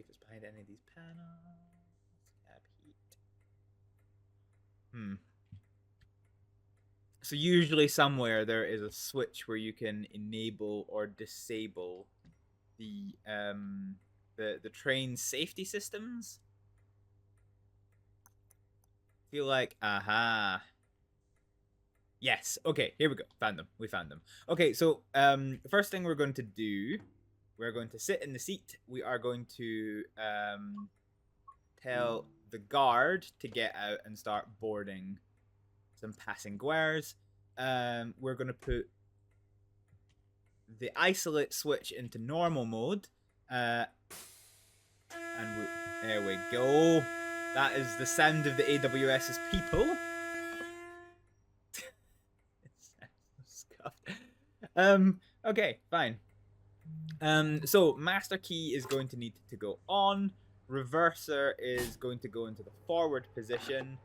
if it's behind any of these panels. Cab heat. So usually somewhere there is a switch where you can enable or disable the train safety systems. Feel like, aha. Yes. Okay, here we go. Found them. We found them. Okay, so first thing we're going to do, we're going to sit in the seat. We are going to tell the guard to get out and start boarding some passengers. We're going to put the isolate switch into normal mode. And there we go. That is the sound of the AWS's people. Okay, fine. So master key is going to need to go on. Reverser is going to go into the forward position.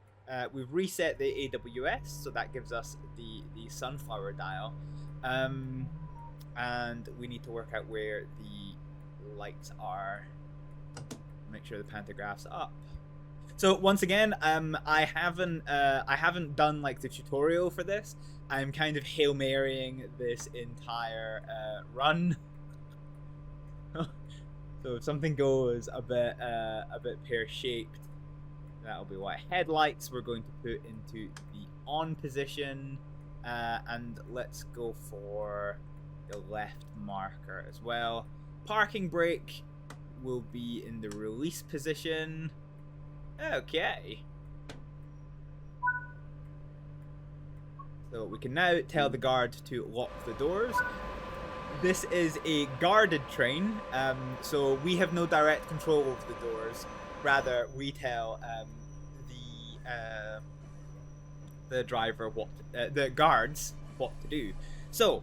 We've reset the AWS, so that gives us the sunflower dial. And we need to work out where the lights are. Make sure the pantograph's up. So once again, I haven't done like the tutorial for this. I'm kind of Hail Marying this entire run. So if something goes a bit pear-shaped, that'll be why. Headlights we're going to put into the on position, and let's go for the left marker as well. Parking brake will be in the release position. Okay. So we can now tell the guard to lock the doors. This is a guarded train, so we have no direct control over the doors. Rather, we tell the driver the guards what to do. So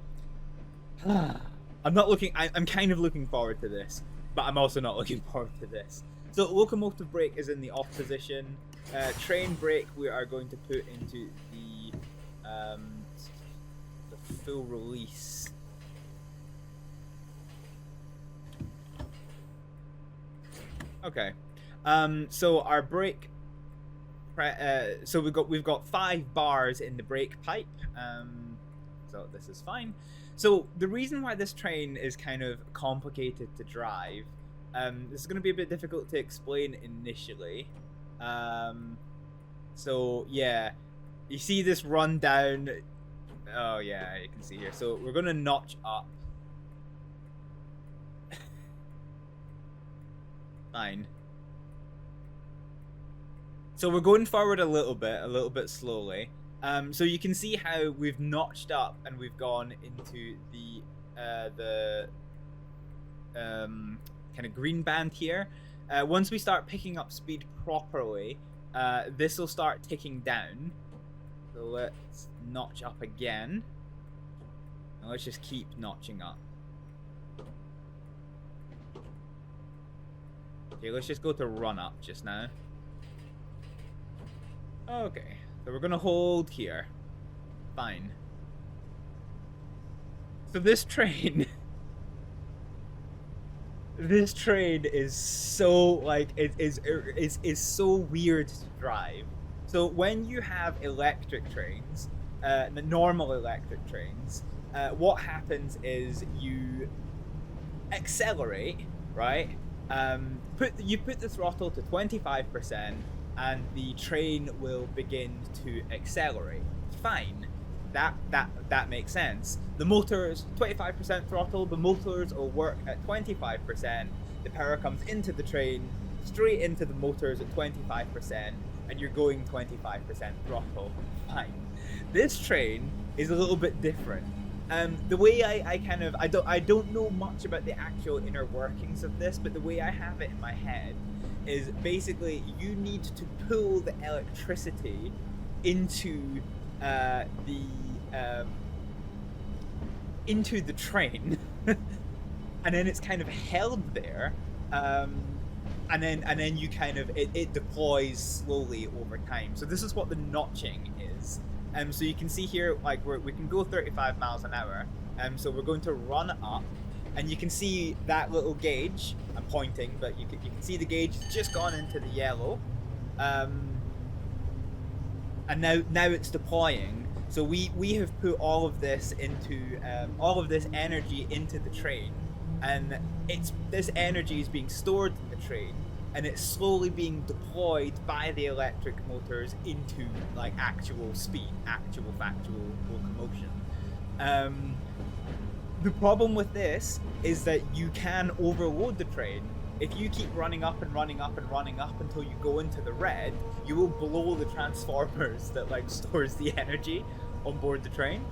I'm kind of looking forward to this, but I'm also not looking forward to this. So locomotive brake is in the off position. Train brake we are going to put into the full release. Okay. So our brake. So we've got 5 bars in the brake pipe. So this is fine. So the reason why this train is kind of complicated to drive. This is going to be a bit difficult to explain initially. So yeah, you see this run down. Oh yeah, you can see here. So we're going to notch up. Fine. So we're going forward a little bit slowly. So you can see how we've notched up and we've gone into the kind of green band here. Once we start picking up speed properly, this will start ticking down. So let's notch up again. And let's just keep notching up. Okay, let's just go to run up just now. Okay, so we're gonna hold here. Fine. So this train... This train is so, like, it is so weird to drive. So when you have electric trains, the normal electric trains, what happens is you accelerate, right? You put the throttle to 25%, and the train will begin to accelerate. Fine. That makes sense. The motors, 25% throttle, the motors will work at 25%. The power comes into the train, straight into the motors at 25%, and you're going 25% throttle. Fine. This train is a little bit different. The way I don't know much about the actual inner workings of this, but the way I have it in my head is basically you need to pull the electricity into the train, and then it's kind of held there, and then you kind of it deploys slowly over time. So this is what the notching is. So you can see here, like we can go 35 miles an hour. So we're going to run up, and you can see that little gauge. I'm pointing, but you can see the gauge has just gone into the yellow, and now it's deploying. So we have put all of this into all of this energy into the train, and this energy is being stored in the train, and it's slowly being deployed by the electric motors into like actual speed, actual factual locomotion. The problem with this is that you can overload the train. If you keep running up and running up and running up until you go into the red, you will blow the transformers that like stores the energy on board the train.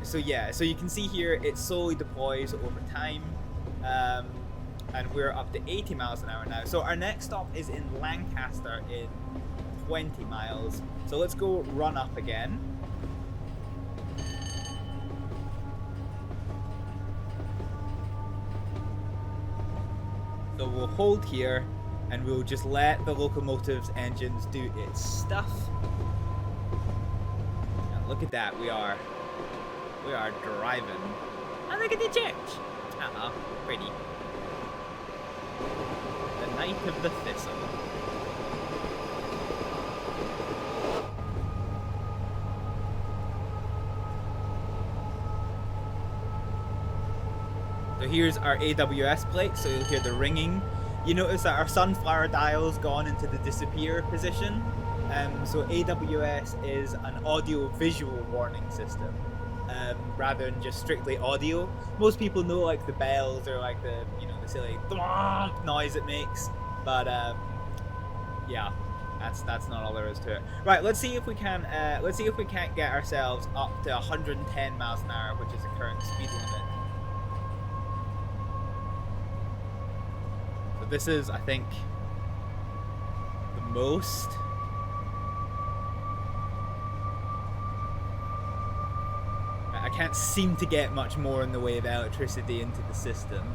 So yeah, so you can see here it slowly deploys over time, and we're up to 80 miles an hour now. So our next stop is in Lancaster in 20 miles. So let's go run up again. So we'll hold here, and we'll just let the locomotive's engines do its stuff. And look at that, we are driving. And look at the church. Pretty. The Knight of the Thistle. So here's our AWS plate, so you'll hear the ringing. You notice that our sunflower dial's gone into the disappear position. So AWS is an audio-visual warning system, rather than just strictly audio. Most people know like the bells or like the the silly noise it makes, but yeah, that's not all there is to it. Right, let's see if we can't get ourselves up to 110 miles an hour, which is the current speed limit. This is, I think, the most. I can't seem to get much more in the way of electricity into the system.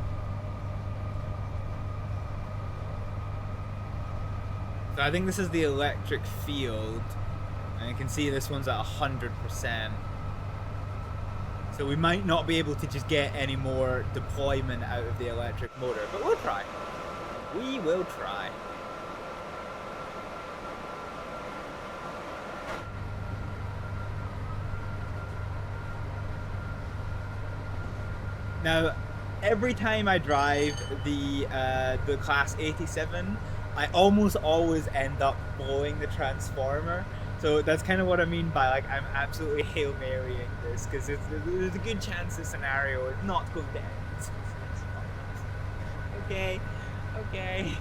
So I think this is the electric field, and you can see this one's at 100%. So we might not be able to just get any more deployment out of the electric motor, but we'll try. We will try. Now, every time I drive the Class 87, I almost always end up blowing the transformer. So that's kind of what I mean by like I'm absolutely Hail Marying this, because there's a good chance the scenario is not going to end. Okay. Okay.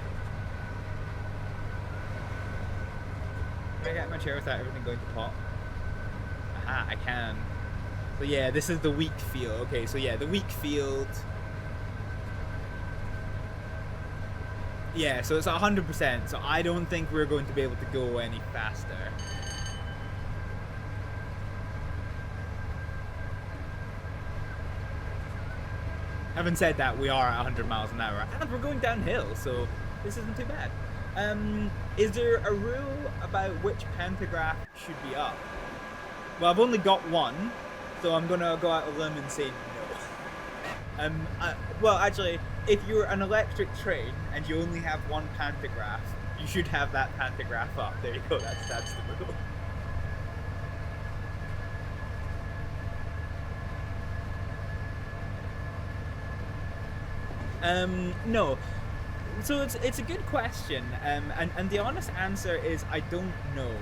Can I get my chair without everything going to pot? Aha, I can. So yeah, this is the weak field. Okay, so yeah, the weak field. Yeah, so it's 100%, so I don't think we're going to be able to go any faster. Having said that, we are at 100 miles an hour, and we're going downhill, so this isn't too bad. Is there a rule about which pantograph should be up? Well, I've only got one, so I'm gonna go out on a limb and say no. Well, actually, if you're an electric train and you only have one pantograph, you should have that pantograph up. There you go, that's the rule. No. So it's a good question, and the honest answer is I don't know.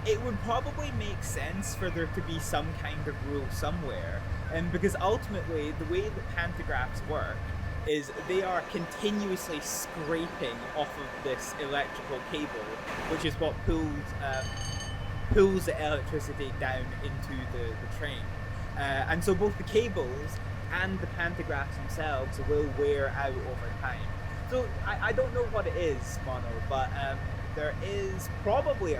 It would probably make sense for there to be some kind of rule somewhere, because ultimately the way that pantographs work is they are continuously scraping off of this electrical cable, which is what pulls the electricity down into the train, and so both the cables and the pantographs themselves will wear out over time. So I don't know what it is, Mono, but there is probably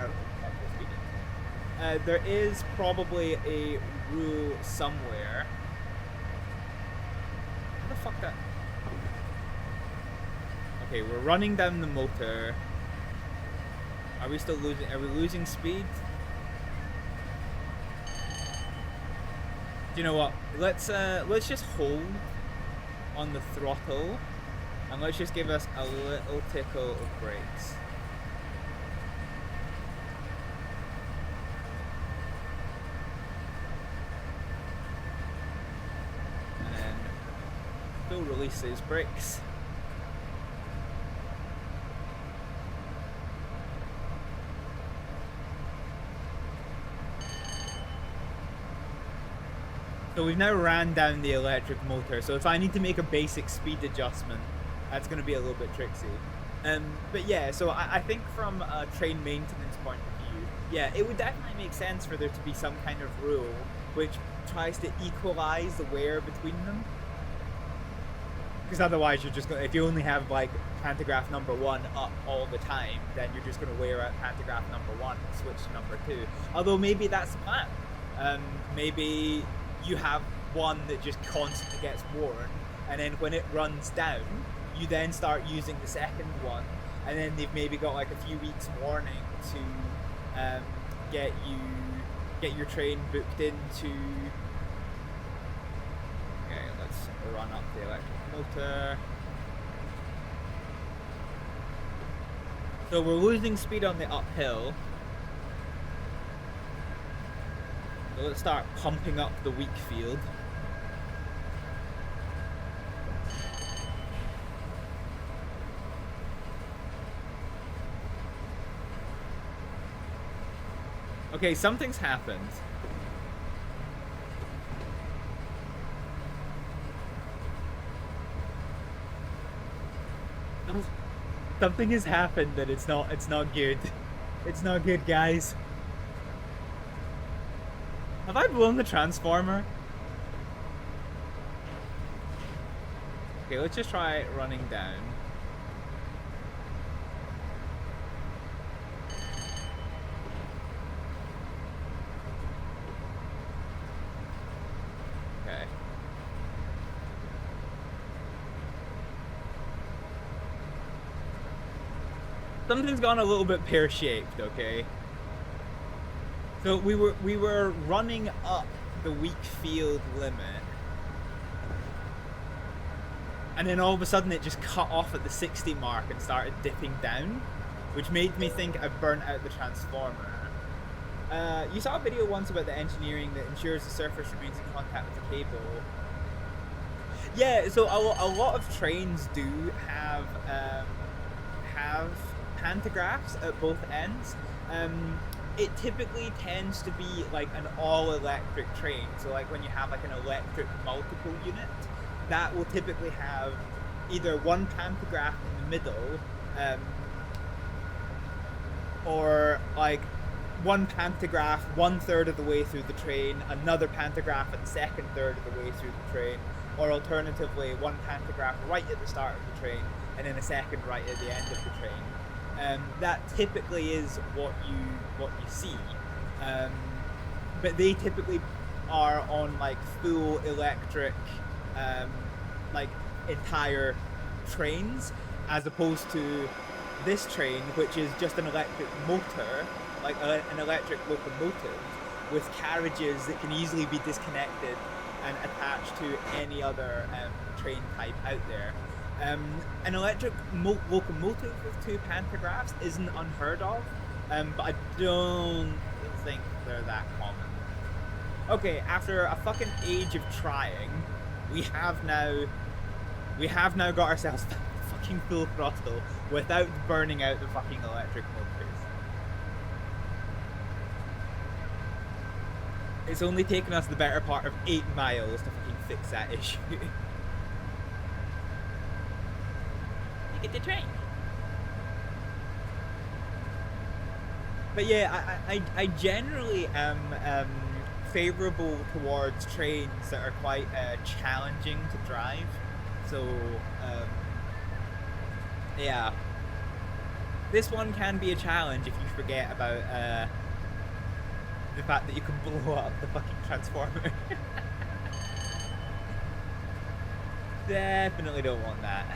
a rule somewhere. What the fuck that? Okay, we're running down the motor. Are we still losing? Are we losing speed? Do you know what? Let's just hold on the throttle, and let's just give us a little tickle of brakes. And then still releases brakes. So we've now ran down the electric motor, so if I need to make a basic speed adjustment, that's going to be a little bit tricksy. But yeah, so I think from a train maintenance point of view, yeah, it would definitely make sense for there to be some kind of rule which tries to equalize the wear between them. Because otherwise you're just going to, if you only have like pantograph number 1 up all the time, then you're just going to wear out pantograph number 1 and switch to number 2. Although maybe that's the plan. Maybe you have one that just constantly gets worn, and then when it runs down, you then start using the second one, and then they've maybe got like a few weeks warning to get your train booked into. Okay, let's run up the electric motor. So we're losing speed on the uphill. So let's start pumping up the weak field. Okay, something's happened. Something has happened that it's not good. It's not good, guys. Have I blown the transformer? Okay, let's just try running down. Okay. Something's gone a little bit pear-shaped, okay? So we were running up the weak field limit, and then all of a sudden it just cut off at the 60 mark and started dipping down, which made me think I burnt out the transformer. You saw a video once about the engineering that ensures the surface remains in contact with the cable. Yeah, so a lot of trains do have pantographs at both ends. It typically tends to be like an all-electric train. So like when you have like an electric multiple unit, that will typically have either one pantograph in the middle, or like one pantograph 1/3 of the way through the train, another pantograph at the second third of the way through the train, or alternatively one pantograph right at the start of the train and then a second right at the end of the train. That typically is what you see, but they typically are on like full electric, like entire trains, as opposed to this train, which is just an electric motor, like an electric locomotive with carriages that can easily be disconnected and attached to any other train type out there. An electric locomotive with 2 pantographs isn't unheard of, but I don't think they're that common. Okay, after a fucking age of trying, we have now got ourselves fucking full throttle without burning out the fucking electric motors. It's only taken us the better part of 8 miles to fucking fix that issue. Get the train. But yeah, I generally am favourable towards trains that are quite challenging to drive. So yeah, this one can be a challenge if you forget about the fact that you can blow up the fucking transformer. Definitely don't want that.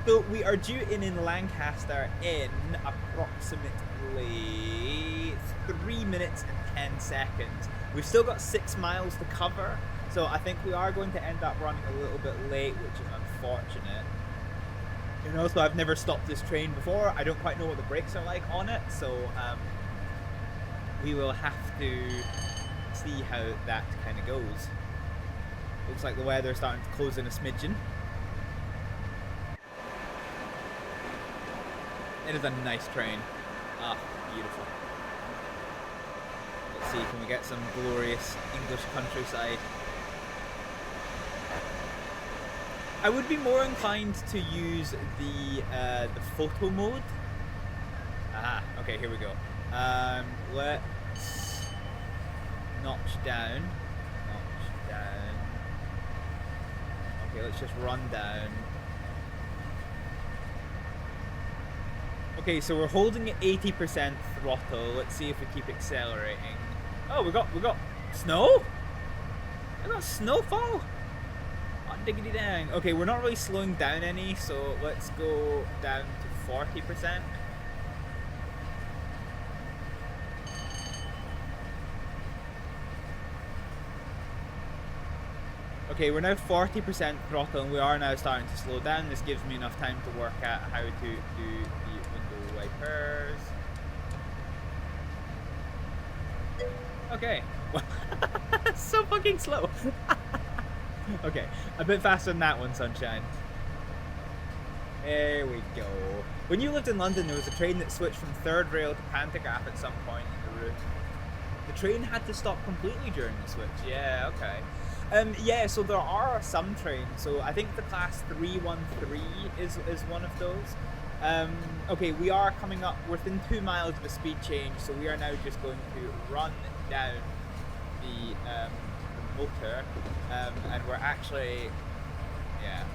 So we are due in Lancaster in approximately 3 minutes and 10 seconds. We've still got 6 miles to cover, So I think we are going to end up running a little bit late, which is unfortunate. You know, so I've never stopped this train before. I don't quite know what the brakes are like on it, so we will have to see how that kind of goes. Looks like the weather's starting to close in a smidgen. It is a nice train. Ah, beautiful. Let's see, can we get some glorious English countryside? I would be more inclined to use the photo mode. Aha, okay, here we go. Let's notch down. Notch down. Okay, let's just run down. Okay, so we're holding at 80% throttle. Let's see if we keep accelerating. Oh, we got snow? I got snowfall? Oh, diggity dang. Okay, we're not really slowing down any, so let's go down to 40%. Okay, we're now 40% throttle and we are now starting to slow down. This gives me enough time to work out how to do the window wipers. Okay. So fucking slow. Okay, a bit faster than that one, sunshine. There we go. When you lived in London, there was a train that switched from third rail to pantograph at some point in the route. The train had to stop completely during the switch. Yeah, okay. Yeah, so there are some trains. So I think the class 313 is one of those. Okay, we are coming up within 2 miles of a speed change, so we are now just going to run down the motor, and we're actually, yeah.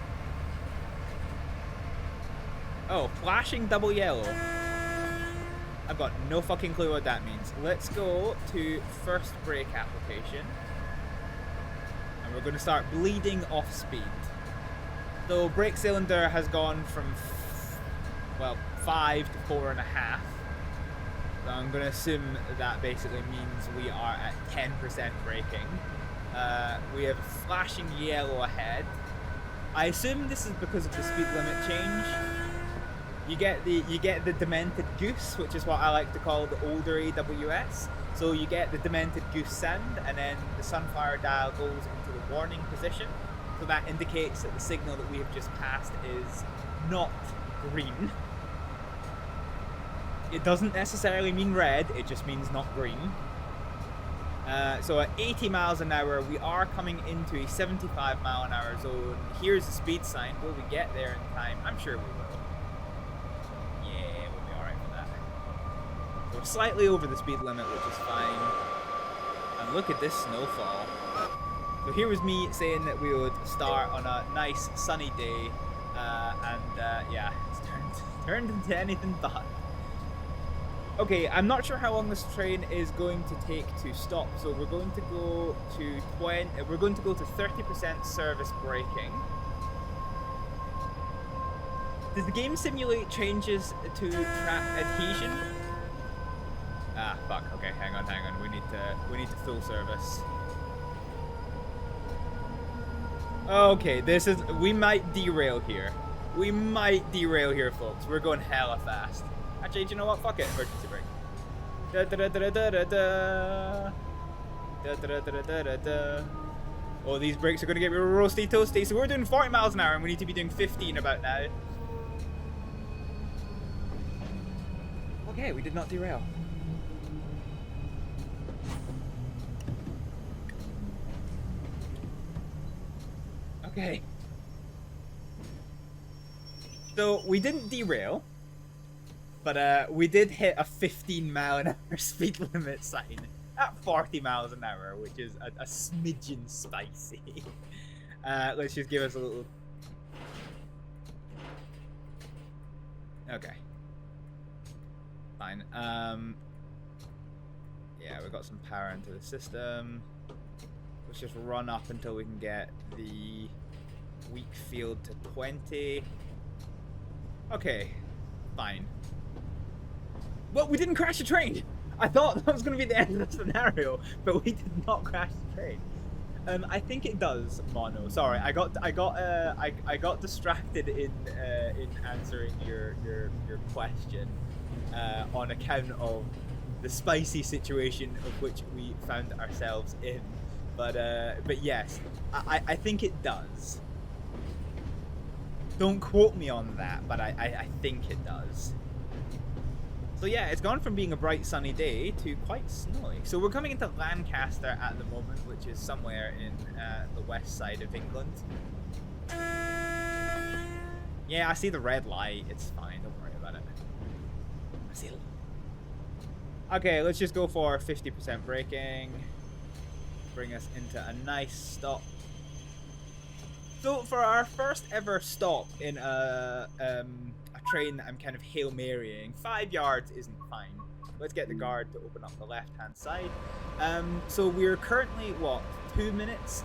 Oh, flashing double yellow. I've got no fucking clue what that means. Let's go to first brake application. And we're going to start bleeding off speed. So brake cylinder has gone from, well, 5 to 4.5. So I'm going to assume that basically means we are at 10% braking. We have flashing yellow ahead. I assume this is because of the speed limit change. You get the demented goose, which is what I like to call the older AWS. So you get the demented goose sound, and then the sunflower dial goes into the warning position. So that indicates that the signal that we have just passed is not green. It doesn't necessarily mean red, it just means not green. So at 80 miles an hour, we are coming into a 75 mile an hour zone. Here's the speed sign. Will we get there in time? I'm sure we will. Yeah, we'll be alright for that. So we're slightly over the speed limit, which is fine. And look at this snowfall. So here was me saying that we would start on a nice sunny day, yeah, it's turned into anything but. Okay, I'm not sure how long this train is going to take to stop, so we're going to go to 30% service braking. Does the game simulate changes to track adhesion? Ah, fuck. Okay, hang on. We need to full service. Okay, we might derail here. We might derail here, folks. We're going hella fast. Actually, do you know what? Fuck it. Emergency brake. Da da da da da da da. Da da da da da da. Oh, these brakes are gonna get real roasty toasty. So we're doing 40 miles an hour, and we need to be doing 15 about now. Okay, we did not derail. Okay. So we didn't derail. But we did hit a 15 mile an hour speed limit sign at 40 miles an hour, which is a smidgen spicy. Let's just give us a little... Okay. Fine. Yeah, we've got some power into the system. Let's just run up until we can get the weak field to 20. Okay. Fine. Well, we didn't crash the train. I thought that was going to be the end of the scenario, but we did not crash the train. I think it does, Mono. Sorry, I got distracted in answering your question on account of the spicy situation of which we found ourselves in. But yes, I think it does. Don't quote me on that, but I think it does. So yeah, it's gone from being a bright sunny day to quite snowy. So we're coming into Lancaster at the moment, which is somewhere in the west side of England. Yeah, I see the red light. It's fine. Don't worry about it. I see it. Okay, let's just go for 50% braking. Bring us into a nice stop. So for our first ever stop in a train that I'm kind of Hail Marying, 5 yards isn't fine. Let's get the guard to open up the left-hand side. So we're currently, what, 2 minutes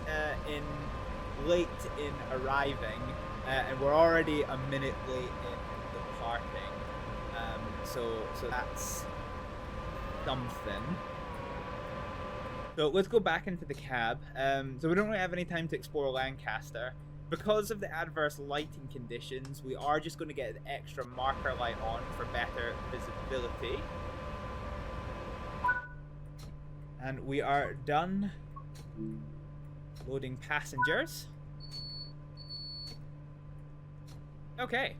late in arriving, and we're already a minute late in departing. So that's something. So let's go back into the cab. So we don't really have any time to explore Lancaster. Because of the adverse lighting conditions, we are just going to get an extra marker light on for better visibility. And we are done loading passengers. Okay.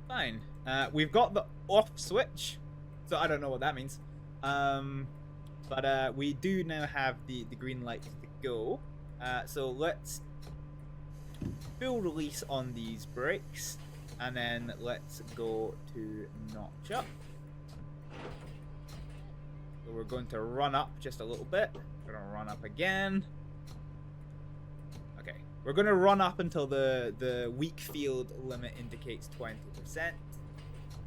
Fine. We've got the off switch, so I don't know what that means. But we do now have the green light to go. So let's full release on these brakes, and then let's go to notch up. So we're going to run up just a little bit. We're going to run up again. Okay, we're going to run up until the weak field limit indicates 20%,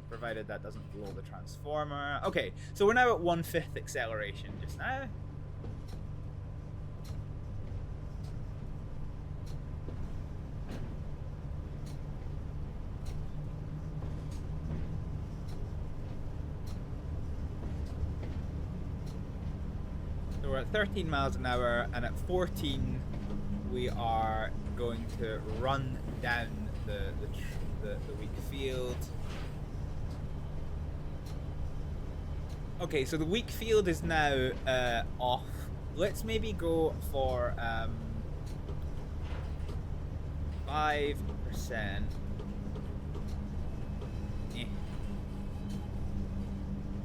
provided that doesn't blow the transformer. Okay, so we're now at 1/5 acceleration just now. So we're at 13 miles an hour, and at 14 we are going to run down the weak field. Okay, so the weak field is now off. Let's maybe go for 5%.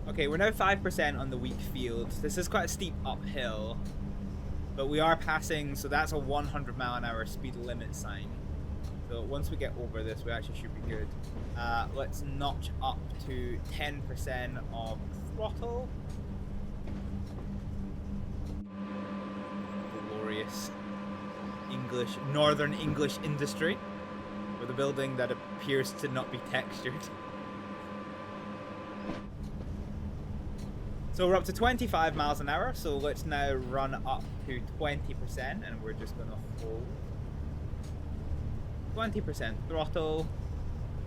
Okay, we're now 5% on the weak field. This is quite a steep uphill, but we are passing, so that's a 100 mile an hour speed limit sign. So once we get over this, we actually should be good. Let's notch up to 10% of throttle. Glorious English, Northern English industry, with a building that appears to not be textured. So we're up to 25 miles an hour, so let's now run up to 20%, and we're just going to hold 20% throttle.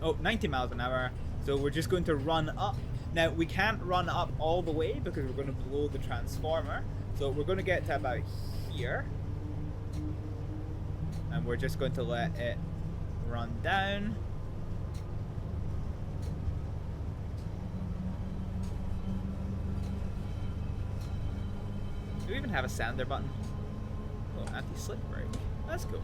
Oh, 90 miles an hour, so we're just going to run up. Now, we can't run up all the way because we're going to blow the transformer, so we're going to get to about here, and we're just going to let it run down. Do we even have a sander button? Oh, anti-slip brake. That's cool.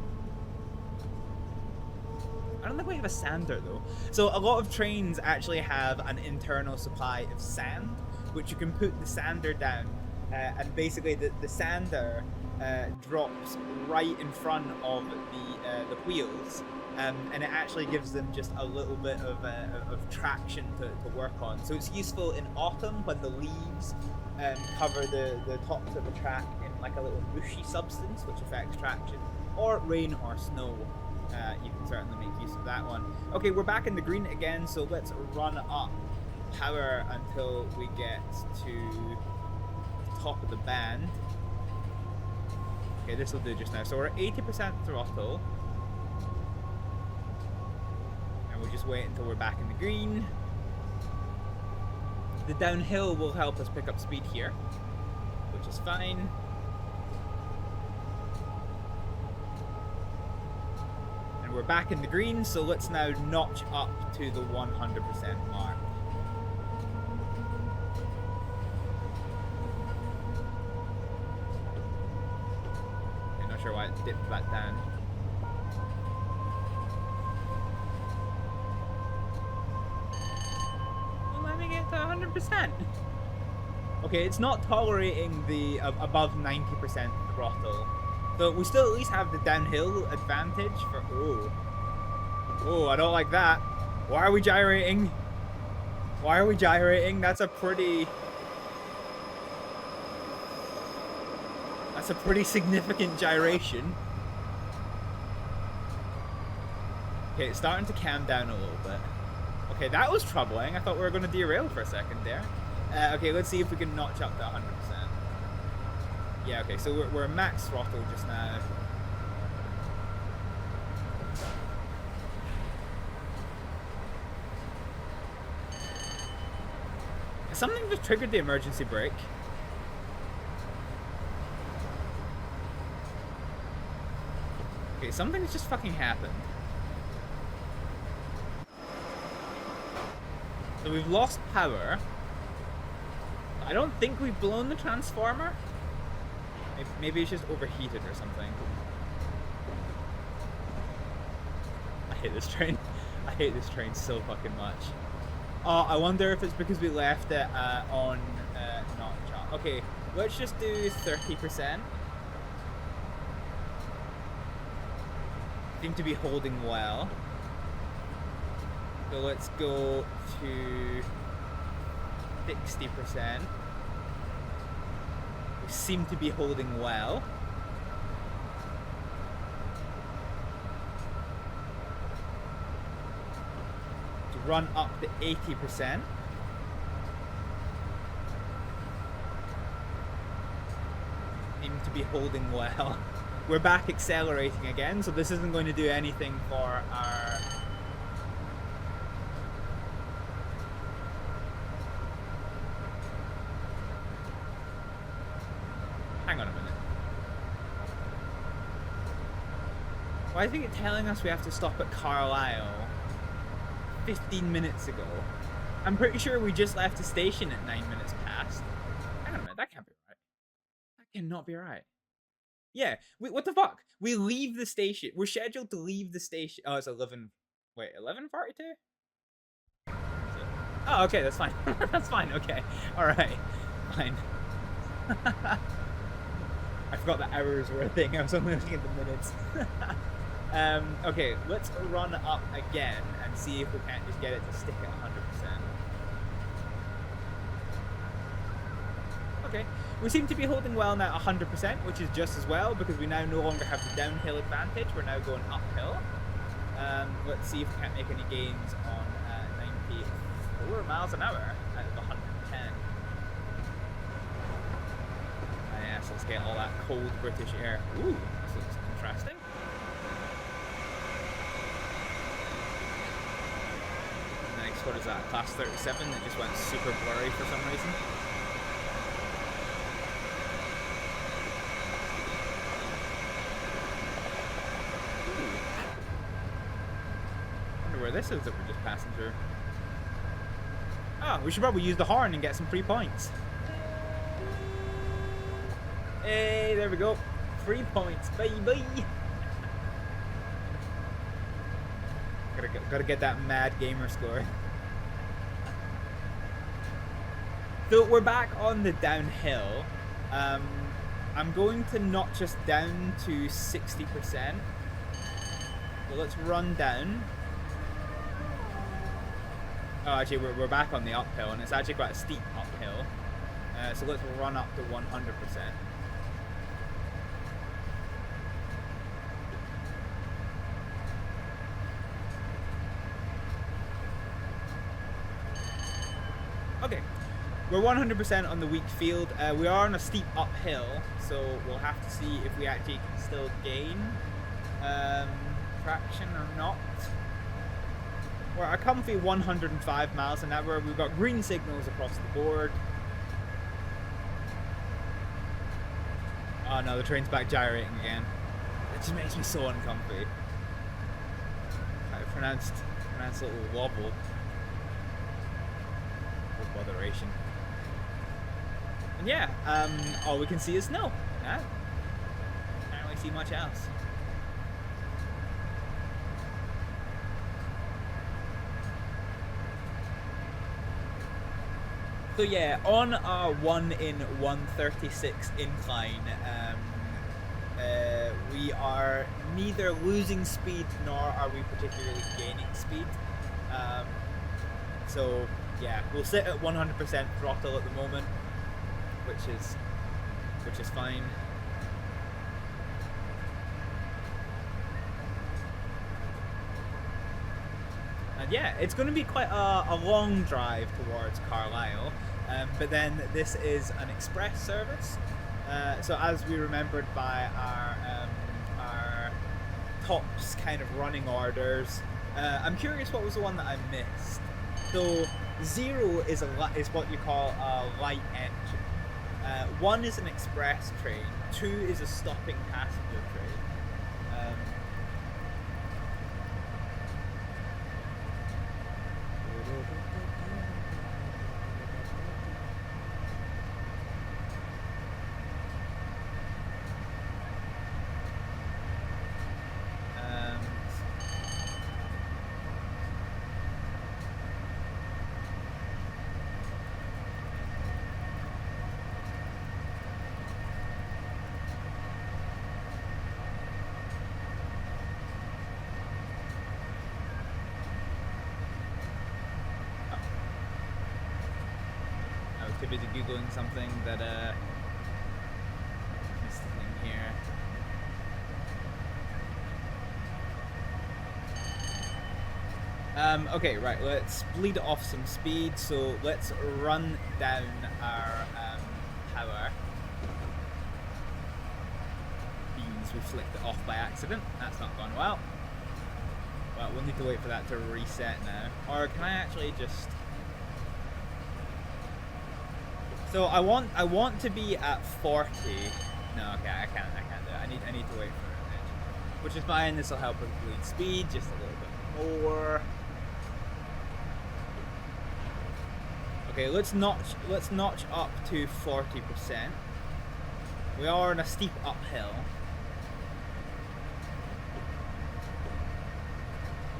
I don't think we have a sander though. So a lot of trains actually have an internal supply of sand, which you can put the sander down, and basically the sander drops right in front of the wheels, and it actually gives them just a little bit of traction to work on. So it's useful in autumn when the leaves cover the tops of the track in like a little mushy substance which affects traction, or rain or snow. You can certainly make use of that one. Okay, we're back in the green again, so let's run up power until we get to the top of the band. Okay, this will do just now. So we're at 80% throttle, and we'll just wait until we're back in the green. The downhill will help us pick up speed here, which is fine. we're back in the green, so let's now notch up to the 100% mark. I'm not sure why it dipped back down. Well, let me get to 100%. Okay, it's not tolerating the above 90% throttle. So we still at least have the downhill advantage for... Oh. Oh, I don't like that. Why are we gyrating? Why are we gyrating? That's a pretty significant gyration. Okay, it's starting to calm down a little bit. Okay, that was troubling. I thought we were going to derail for a second there. Okay, let's see if we can notch up to 100%. Yeah, okay, so we're max throttle just now. Something just triggered the emergency brake. Okay, something's just fucking happened. So we've lost power. I don't think we've blown the transformer. Maybe it's just overheated or something. I hate this train. I hate this train so fucking much. Oh, I wonder if it's because we left it on notch up. Okay, let's just do 30%. Seem to be holding well. So let's go to 60%. We seem to be holding well. To run up to 80%. Seem to be holding well. We're back accelerating again, so this isn't going to do anything for our... Hang on a minute. Why is it telling us we have to stop at Carlisle 15 minutes ago? I'm pretty sure we just left the station at 9 minutes past. Hang on a minute, that can't be right. That cannot be right. Yeah, what the fuck? We leave the station. We're scheduled to leave the station. Oh, it's 11... Wait, 11:42? Oh, okay, that's fine. That's fine, okay. Alright, fine. I forgot the hours were a thing. I was only looking at the minutes. Okay, let's run up again and see if we can't just get it to stick at 100%. Okay, we seem to be holding well now at 100%, which is just as well because we now no longer have the downhill advantage. We're now going uphill. Let's see if we can't make any gains on 94 miles an hour out of 110. Yes, let's get all that cold British air. Ooh, this looks interesting. Next, what is that? Class 37 that just went super blurry for some reason. Wonder where this is that we're just passing through. Oh, we should probably use the horn and get some free points. Hey, there we go. 3 points, baby. Gotta get that mad gamer score. So we're back on the downhill. I'm going to notch us down to 60%. So let's run down. Oh, actually, we're back on the uphill, and it's actually quite a steep uphill. So let's run up to 100%. Okay, we're 100% on the weak field. We are on a steep uphill, so we'll have to see if we actually can still gain traction or not. We're at a comfy 105 miles an hour. We've got green signals across the board. Oh no, the train's back gyrating again. It just makes me so uncomfy. pronounced little wobble. With botheration. And yeah, all we can see is snow. Yeah. Can't really see much else. So yeah, on our 1 in 136 incline, we are neither losing speed nor are we particularly gaining speed. So yeah, we'll sit at 100% throttle at the moment, which is fine. And yeah, it's going to be quite a long drive towards Carlisle, but then this is an express service. So as we remembered by our tops kind of running orders, I'm curious what was the one that I missed. So 0 is what you call a light engine. 1 is an express train. 2 is a stopping passenger train. Too busy googling something that missed the thing here. Okay, right, let's bleed off some speed, so let's run down our power. Beans, we flicked it off by accident. That's not gone well. Well, we'll need to wait for that to reset now. Or can I actually just... So I want to be at 40. No, okay, I can't do it. I need to wait for it, which is fine. This will help with bleed speed just a little bit more. Okay, let's notch up to 40%. We are on a steep uphill.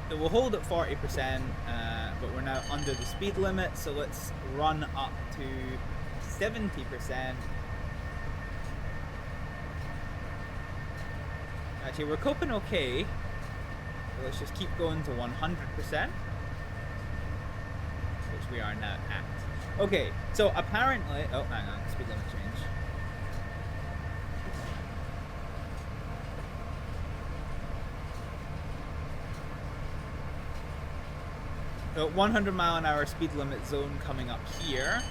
So we'll hold at 40%, but we're now under the speed limit. So let's run up to 70%. Actually, we're coping okay. So let's just keep going to 100%, which we are now at. Okay, so apparently... Oh, hang on. Speed limit change. So 100 mile an hour speed limit zone coming up here.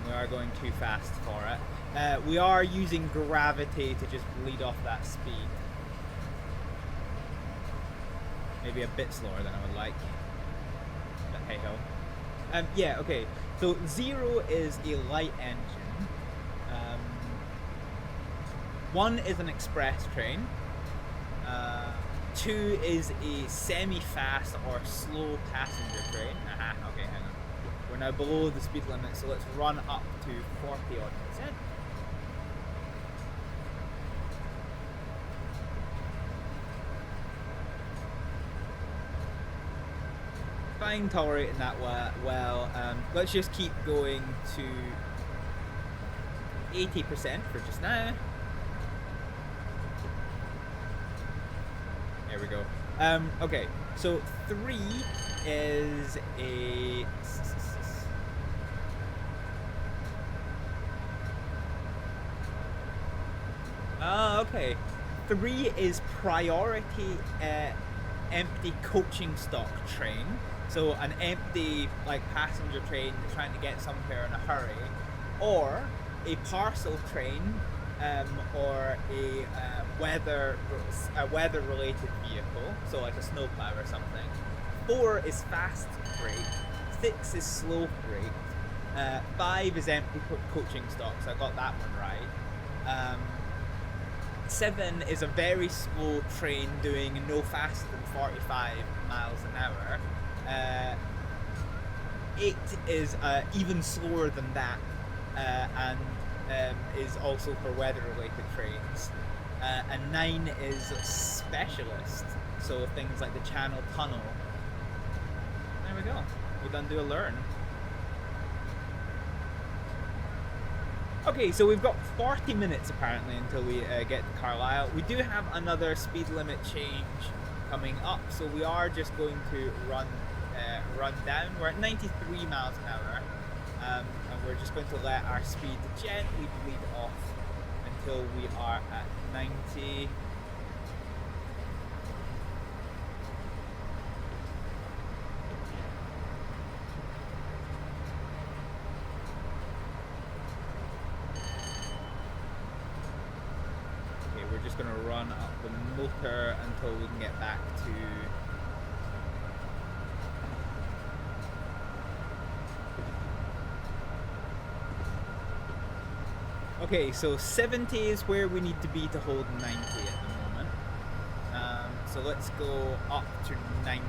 We are going too fast for it. We are using gravity to just bleed off that speed. Maybe a bit slower than I would like. But hey ho. Yeah, okay. So 0 is a light engine. 1 is an express train. 2 is a semi-fast or slow passenger train. Aha, okay, hang on. We're now below the speed limit, so let's run up to 40-odd%. Fine, tolerating that well. Let's just keep going to 80% for just now. There we go. Okay, so 3 is a... okay. 3 is priority empty coaching stock train. So an empty passenger train trying to get somewhere in a hurry, or a parcel train, or a weather related vehicle, so like a snowplow or something. 4 is fast freight. 6 is slow freight. 5 is empty coaching stock, so I got that one right. 7 is a very slow train doing no faster than 45 miles an hour. 8 is even slower than that, and is also for weather-related trains. And 9 is specialist, so things like the Channel Tunnel. There we go. We done do a learn. Okay, so we've got 40 minutes apparently until we get to Carlisle. We do have another speed limit change coming up, so we are just going to run down. We're at 93 miles an hour, and we're just going to let our speed gently bleed off until we are at 90. We're just going to run up the motor until we can get back to okay, so 70 is where we need to be to hold 90 at the moment. So let's go up to 90%.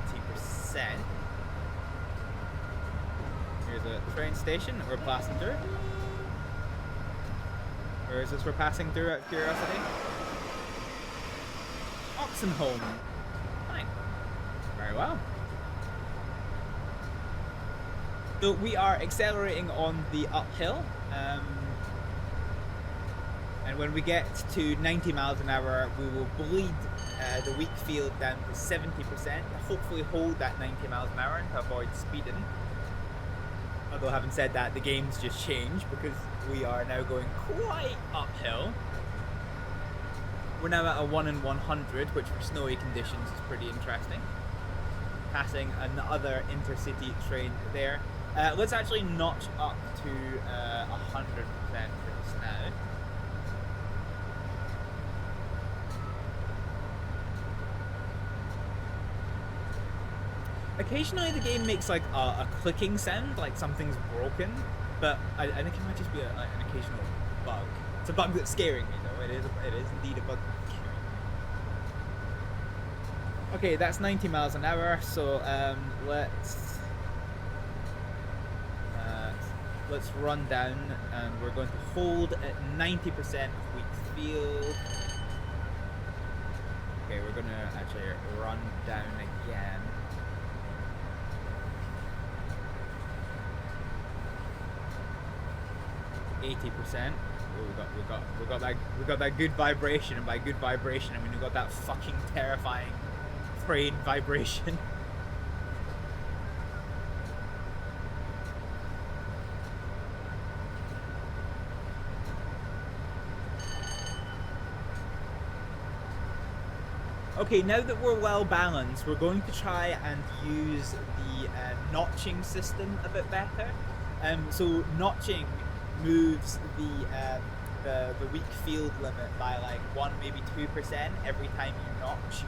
Here's a train station or passenger. Or is this we're passing through out of curiosity? Oxenholm. Fine. Very well. So we are accelerating on the uphill. And when we get to 90 miles an hour, we will bleed the weak field down to 70%. Hopefully hold that 90 miles an hour to avoid speeding. Although having said that, the game's just changed because we are now going quite uphill. We're now at a 1 in 100, which for snowy conditions is pretty interesting. Passing another intercity train there. Let's actually notch up to 100% for this now. Occasionally the game makes like a clicking sound, like something's broken, but I think it might just be an occasional bug. It's a bug that's scaring me though, it is indeed a bug that's scaring me. Okay, that's 90 miles an hour, so let's run down, and we're going to hold at 90% of weak field. Okay, we're going to actually run down again. 80%. Oh, we got that good vibration, and by good vibration I mean we got that fucking terrifying train vibration. Okay, now that we're well balanced, we're going to try and use the notching system a bit better. So notching moves the weak field limit by like 1, maybe 2% every time you notch.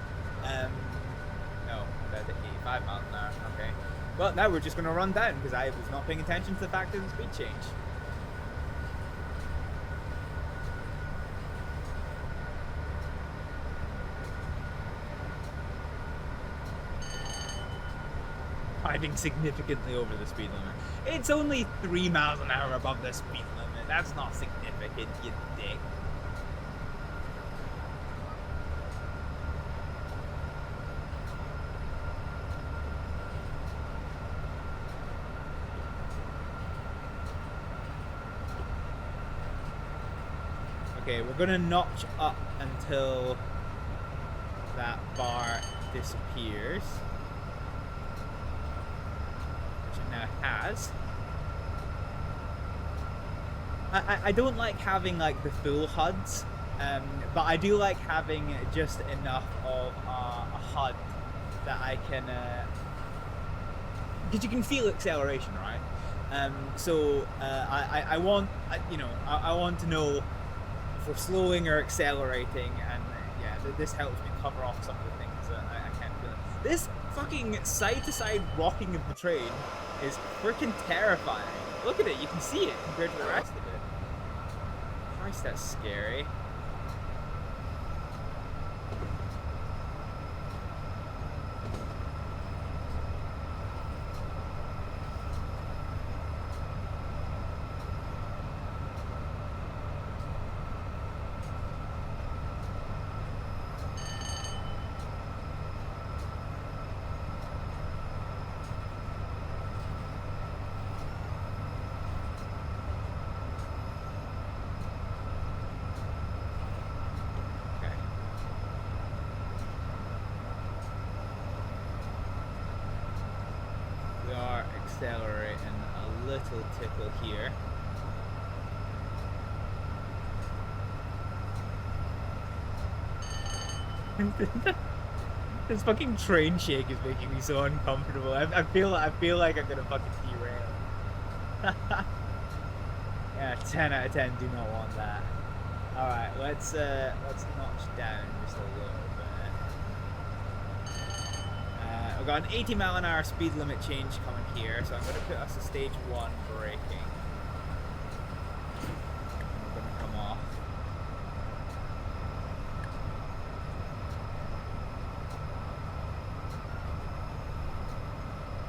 No, that's at 85 miles an hour. Okay. Well, now we're just going to run down because I was not paying attention to the fact of the speed change. Driving significantly over the speed limit. It's only 3 miles an hour above the speed limit. That's not significant, you dick. Okay, we're gonna notch up until that bar disappears. Now has. I don't like having like the full HUDs, but I do like having just enough of a HUD that I can, because you can feel acceleration, right? So I want, I want to know if we're slowing or accelerating, and yeah, this helps me cover off some of the things that I can't feel. This fucking side-to-side rocking of the train is freaking terrifying. Look at it, you can see it compared to the rest of it. Christ, that's scary. accelerating a little tickle here. This fucking train shake is making me so uncomfortable. I feel like I'm gonna fucking derail. Yeah, 10 out of 10. Do not want that. All right, let's notch down just a little bit. We've got an 80-mile-an-hour speed limit change coming here, so I'm gonna put us a stage 1 braking. We're gonna come off.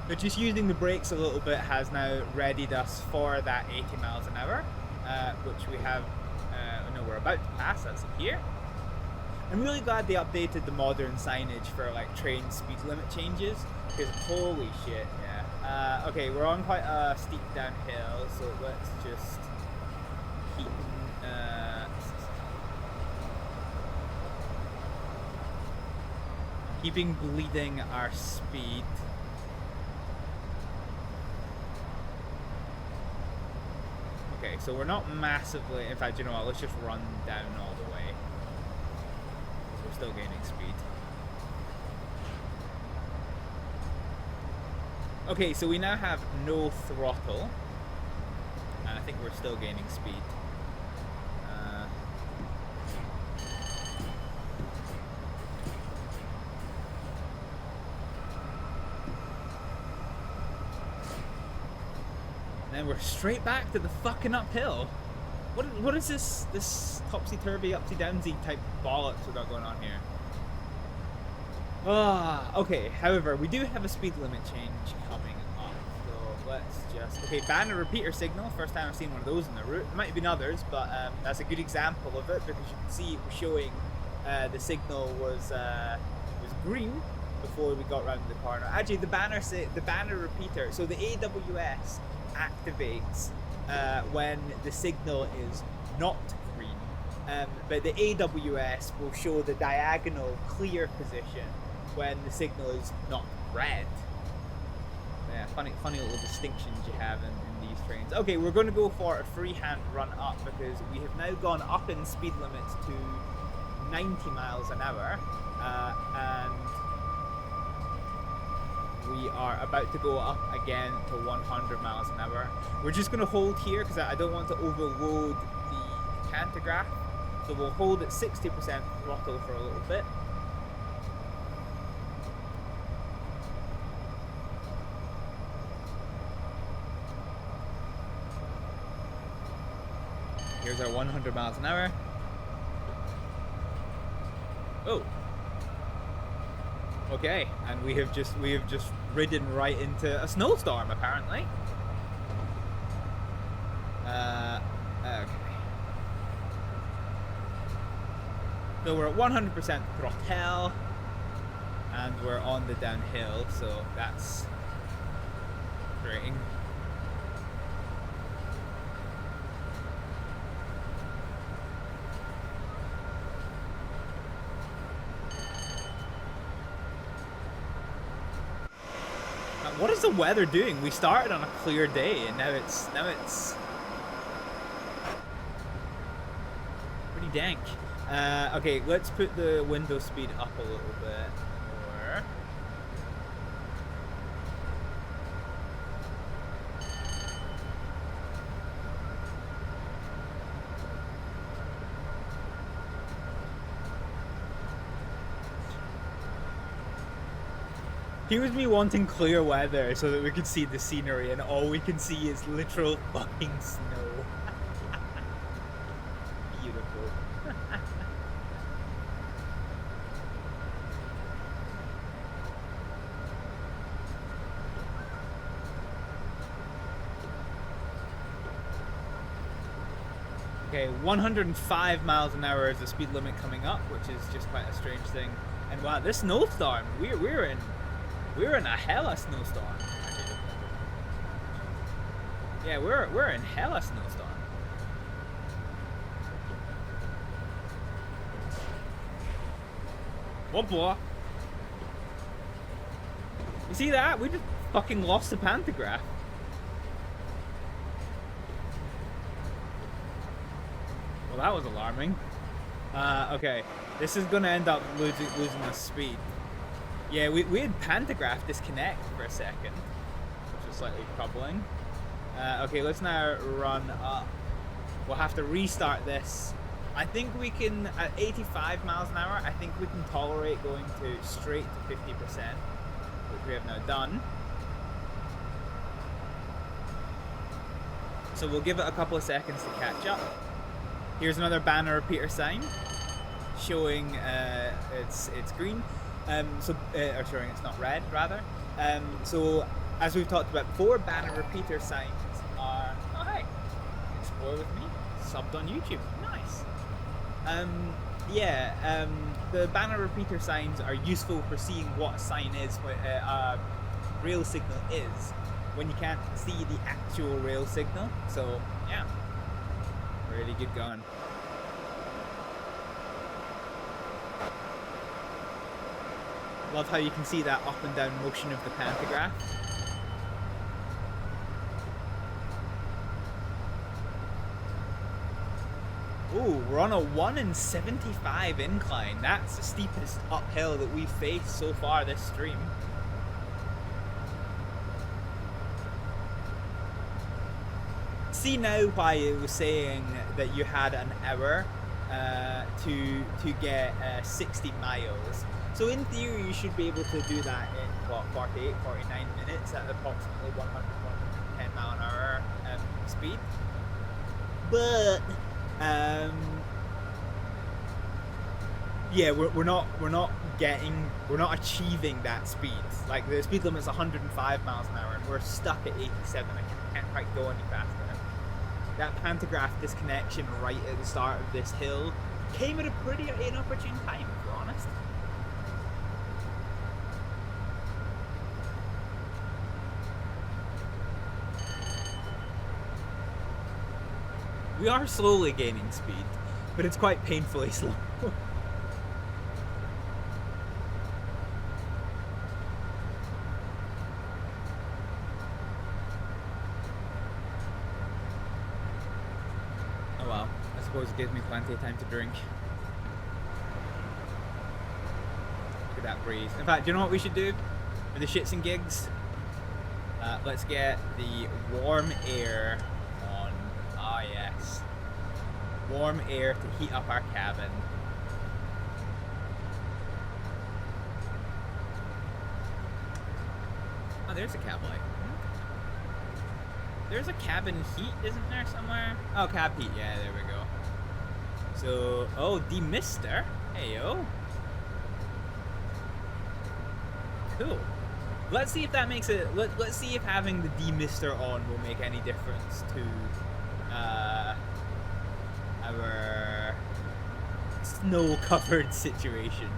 But just using the brakes a little bit has now readied us for that 80 miles an hour, which we have, no, we're about to pass, that's here. I'm really glad they updated the modern signage for like train speed limit changes, because holy shit, yeah. Okay, we're on quite a steep downhill, so let's just keep, keeping bleeding our speed. Okay, so we're not massively, in fact, you know what, let's just run down all the way. Because we're still gaining speed. Okay, so we now have no throttle. And I think we're still gaining speed. And we're straight back to the fucking uphill. What is this topsy-turvy, upsy-downsy type bollocks we got going on here? Okay, however, we do have a speed limit change coming up, so let's just... Okay, banner repeater signal, first time I've seen one of those in the route. There might have been others, but that's a good example of it, because you can see it was showing the signal was green before we got around the corner. Actually, the banner repeater, so the AWS activates when the signal is not green, but the AWS will show the diagonal clear position when the signal is not red. Yeah, funny little distinctions you have in these trains. Okay, we're going to go for a freehand run up because we have now gone up in speed limits to 90 miles an hour, and we are about to go up again to 100 miles an hour. We're just going to hold here because I don't want to overload the pantograph. So we'll hold at 60% throttle for a little bit. Here's our 100 miles an hour. Oh. Okay, and we have just ridden right into a snowstorm apparently. Okay. So we're at 100% throttle, and we're on the downhill, so that's great. What is the weather doing? We started on a clear day, and now it's pretty dank. Okay, let's put the window speed up a little bit more. Here's me wanting clear weather so that we could see the scenery, and all we can see is literal fucking snow. Beautiful. Okay, 105 miles an hour is the speed limit coming up, which is just quite a strange thing. And wow, this snowstorm, we're in a hella snowstorm. Yeah, we're in hella snowstorm. What boy? You see that? We just fucking lost the pantograph. Well, that was alarming. Okay, this is gonna end up losing us speed. Yeah, we had pantograph disconnect for a second, which was slightly troubling. Okay, let's now run up. We'll have to restart this. I think we can, at 85 miles an hour, I think we can tolerate going to straight to 50%, which we have now done. So we'll give it a couple of seconds to catch up. Here's another banner repeater sign showing it's green, or showing it's not red rather. So as we've talked about before, banner repeater signs are, oh hey, explore with me, subbed on YouTube, nice. The banner repeater signs are useful for seeing what a sign is, what a rail signal is, when you can't see the actual rail signal. So yeah, really good going. Love how you can see that up and down motion of the pantograph. Ooh, we're on a 1 in 75 incline. That's the steepest uphill that we've faced so far this stream. See now why it was saying that you had an hour to get 60 miles. So in theory, you should be able to do that in, what, 48, 49 minutes at approximately 100, 110 mile an hour speed. But, yeah, we're not achieving that speed. Like, the speed limit is 105 miles an hour, and we're stuck at 87. I can't quite go any faster. That pantograph disconnection right at the start of this hill came at a pretty inopportune time, if we're honest. We are slowly gaining speed, but it's quite painfully slow. Oh well, I suppose it gives me plenty of time to drink. Look at that breeze. In fact, do you know what we should do for the shits and gigs? Let's get the warm air on. Ah, yes. Warm air to heat up our cabin. Oh, there's a cab light. There's a cabin heat, isn't there, somewhere? Oh, cab heat. Yeah, there we go. So, oh, demister. Hey, yo. Cool. Let's see if that makes it. Let's see if having the demister on will make any difference to our snow-covered situation.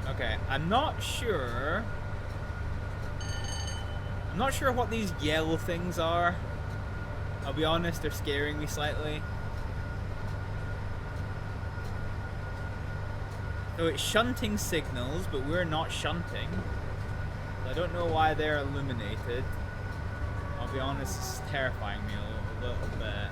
Okay, I'm not sure what these yellow things are. I'll be honest, they're scaring me slightly. So it's shunting signals, but we're not shunting. I don't know why they're illuminated. I'll be honest, it's terrifying me a little bit.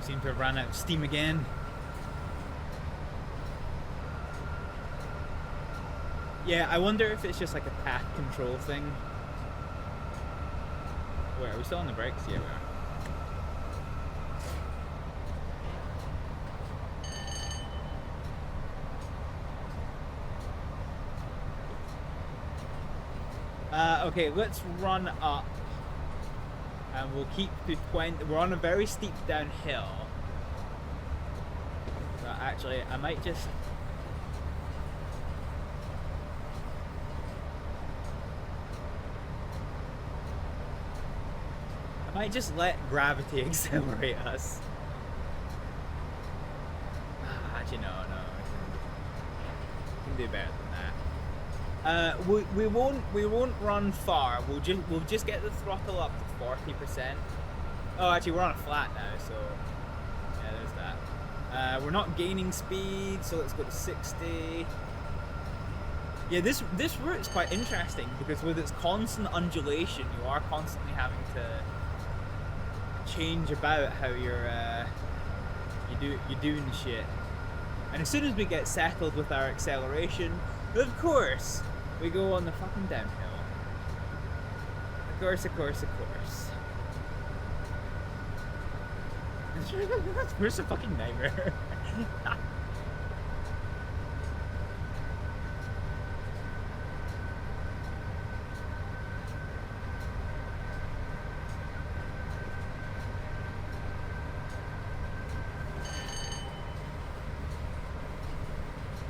Seem to have run out of steam again. Yeah, I wonder if it's just like a path control thing. Wait, are we still on the brakes? Yeah, we are. Okay, let's run up And we'll keep to 20. We're on a very steep downhill. So actually, I might just... I might just let gravity accelerate us. Actually, no. We can do better than that. We won't run far. We'll just get the throttle up to 40%. Oh, actually, we're on a flat now, so yeah, there's that. We're not gaining speed, so let's go to 60. Yeah, this route's quite interesting because with its constant undulation, you are constantly having to change about how you're doing shit. And as soon as we get settled with our acceleration, of course, we go on the fucking downhill. Of course. Where's the fucking nightmare?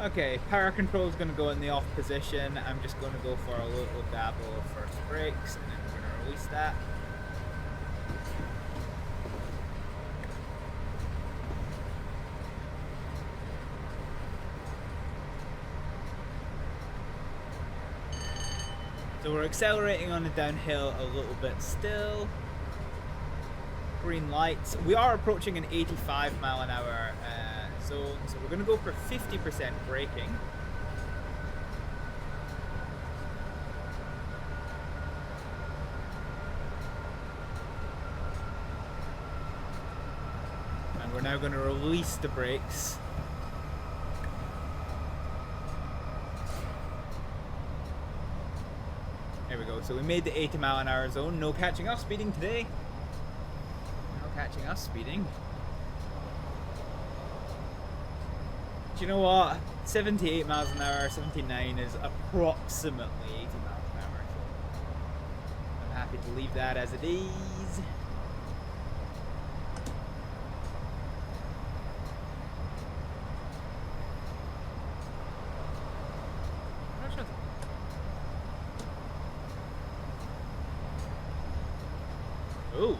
Okay, power control is going to go in the off position. I'm just going to go for a little dabble of first brakes, and then we're going to release that. So we're accelerating on the downhill a little bit still. Green lights. We are approaching an 85 mile an hour zone, so we're going to go for 50% braking. And we're now going to release the brakes. There we go. So we made the 80 mile an hour zone. No catching us speeding today. No catching us speeding. Do you know what? 78 miles an hour, 79 is approximately 80 miles an hour. So I'm happy to leave that as it is. Oh.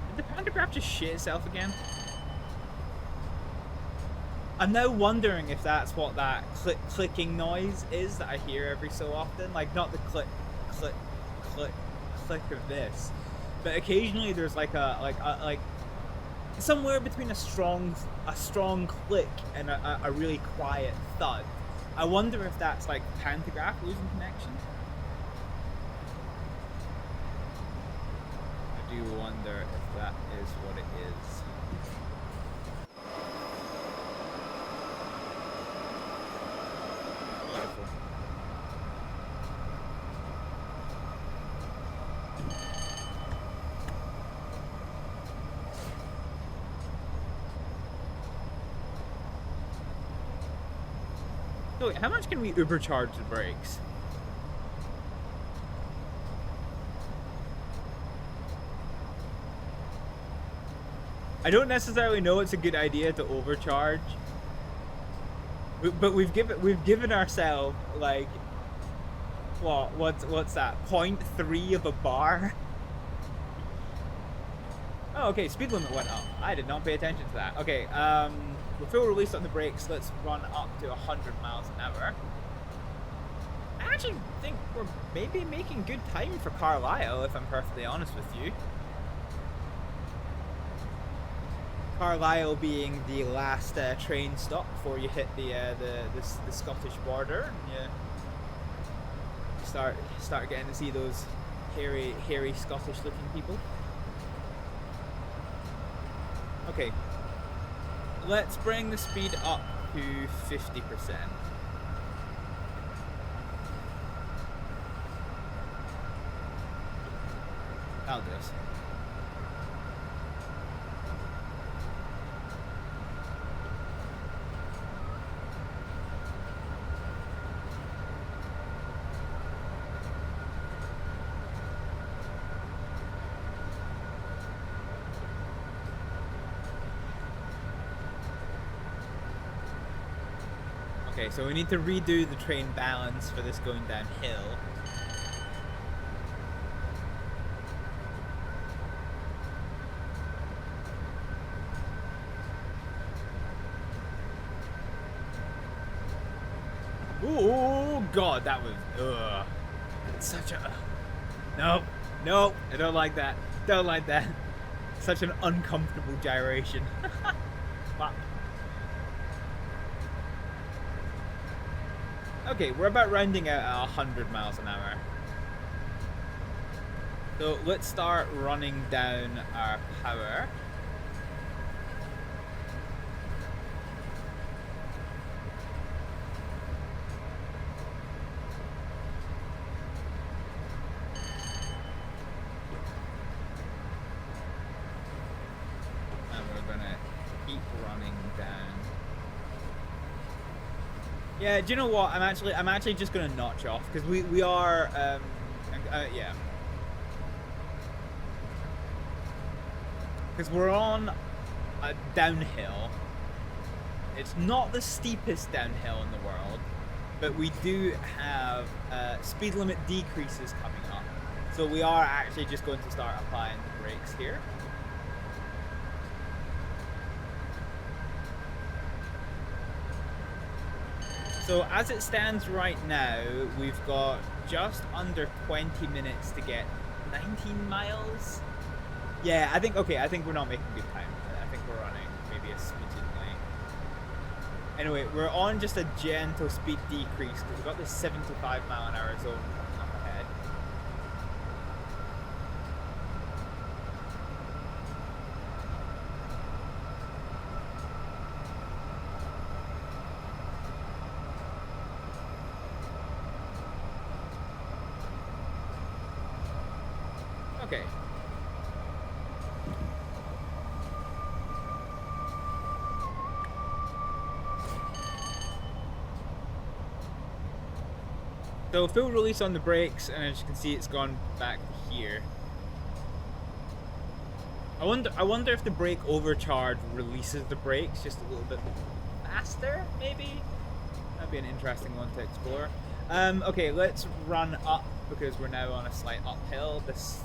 Did the pantograph just shit itself again? I'm now wondering if that's what that clicking noise is that I hear every so often. Like, not the click of this, but occasionally there's like somewhere between a strong click and a really quiet thud. I wonder if that's like pantograph losing connection. I do wonder if that is what it is. Beautiful. So wait, how much can we overcharge the brakes? I don't necessarily know it's a good idea to overcharge, but we've given ourselves like what's that? 0.3 of a bar. Oh, okay. Speed limit went up. I did not pay attention to that. Okay. We're full release on the brakes. Let's run up to 100 miles an hour. I actually think we're maybe making good time for Carlisle, if I'm perfectly honest with you. Carlisle being the last train stop before you hit the Scottish border, and you start getting to see those hairy Scottish-looking people. Okay, let's bring the speed up to 50%. That'll do us. Okay, so we need to redo the train balance for this going downhill. Oh god, that was it's such a no, I don't like that. Don't like that. Such an uncomfortable gyration. Fuck. Okay, we're about rounding out at 100 miles an hour. So let's start running down our power. And we're gonna keep running down. Yeah, do you know what? I'm actually just gonna notch off because we are yeah. Because we're on a downhill. It's not the steepest downhill in the world, but we do have speed limit decreases coming up. So we are actually just going to start applying the brakes here. So as it stands right now, we've got just under 20 minutes to get 19 miles. Yeah, I think we're not making good time. I think we're running maybe a smidgen late. Anyway, we're on just a gentle speed decrease because we've got this 75 mile an hour zone coming up ahead. Okay. So full release on the brakes, and as you can see, it's gone back here. I wonder if the brake overcharge releases the brakes just a little bit faster, maybe? That'd be an interesting one to explore. Okay, let's run up because we're now on a slight uphill. This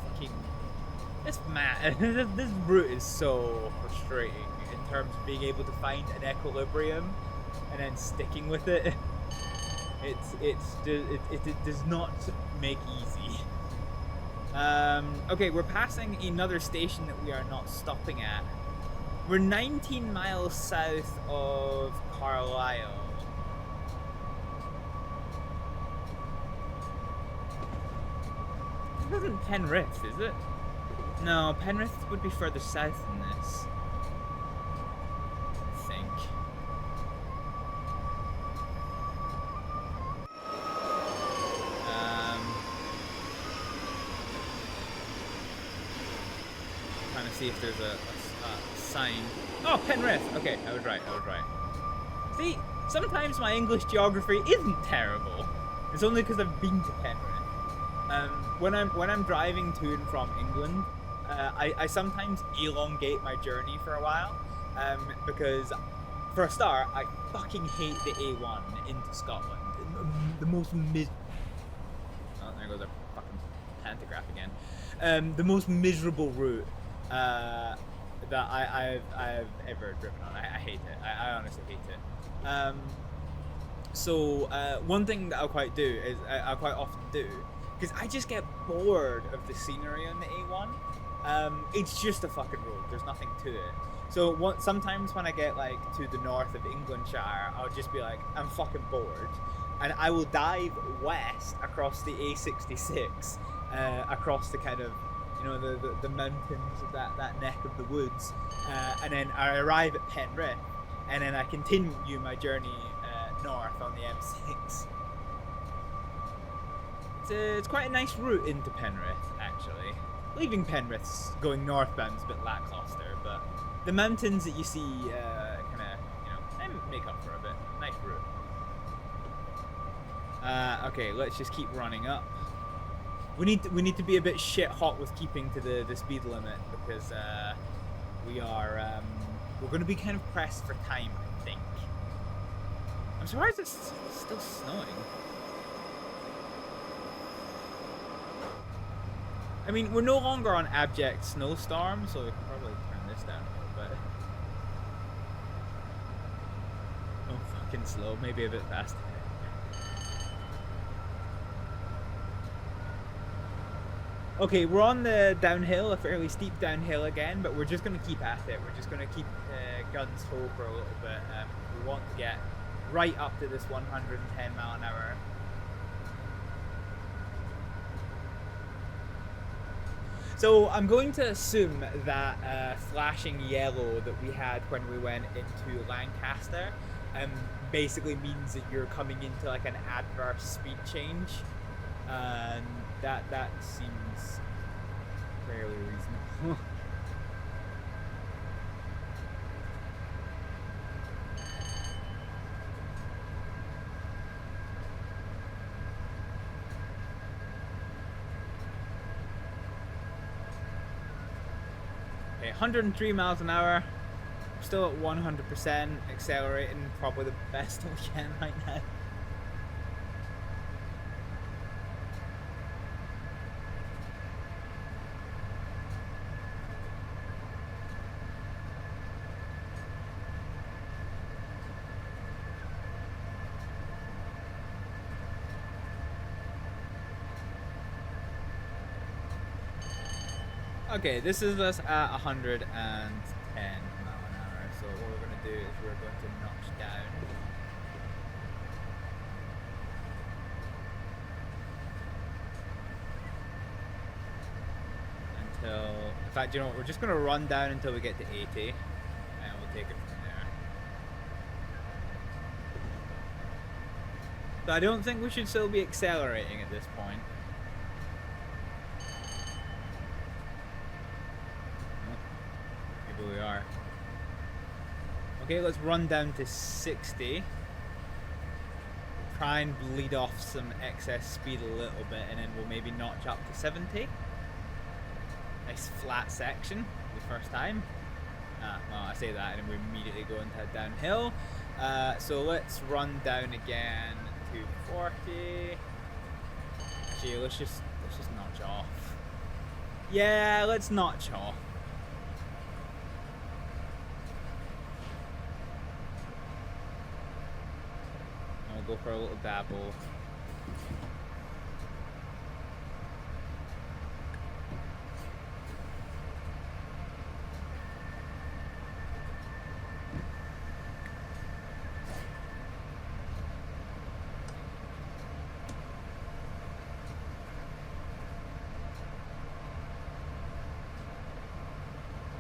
route is so frustrating in terms of being able to find an equilibrium and then sticking with it. It does not make easy. Okay, we're passing another station that we are not stopping at. We're 19 miles south of Carlisle. This isn't Penrith, is it? No, Penrith would be further south than this. I think. Trying to see if there's a sign. Oh, Penrith! Okay, I was right. See, sometimes my English geography isn't terrible. It's only because I've been to Penrith. When I'm driving to and from England, I sometimes elongate my journey for a while, because for a start, I fucking hate the A1 into Scotland. The most oh, there goes our fucking pantograph again. The most miserable route that I've ever driven on. I hate it. I honestly hate it. So one thing that I'll quite often do, because I just get bored of the scenery on the A1. It's just a fucking road. There's nothing to it. So sometimes when I get like to the north of Englandshire, I'll just be like, I'm fucking bored, and I will dive west across the A66, across the kind of, you know, the mountains of that neck of the woods, and then I arrive at Penrith, and then I continue my journey north on the M6. It's quite a nice route into Penrith, actually. leaving Penrith's going northbound is a bit lackluster, but the mountains that you see kind of, you know, they make up for a bit. Nice route. Okay, let's just keep running up. We need to be a bit shit hot with keeping to the speed limit, because we're going to be kind of pressed for time, I think. I'm surprised it's still snowing. I mean, we're no longer on abject snowstorm, so we can probably turn this down a little bit. Oh, fucking slow. Maybe a bit fast. Okay, we're on the downhill, a fairly steep downhill again, but we're just going to keep at it. We're just going to keep guns ho for a little bit. We want to get right up to this 110 mile an hour. So I'm going to assume that flashing yellow that we had when we went into Lancaster basically means that you're coming into like an adverse speed change. And that seems fairly reasonable. Okay, 103 miles an hour. Still at 100%, accelerating probably the best we can right now. Okay, this is us at 110 mile an hour, so what we're going to do is we're going to notch down. Until, in fact, you know what, we're just going to run down until we get to 80, and we'll take it from there. So I don't think we should still be accelerating at this point. We are. Okay, let's run down to 60. Try and bleed off some excess speed a little bit, and then we'll maybe notch up to 70. Nice flat section the first time. Well, I say that, and then we immediately go into a downhill. So let's run down again to 40. Actually, let's just notch off. Yeah, let's notch off. Go for a little dabble.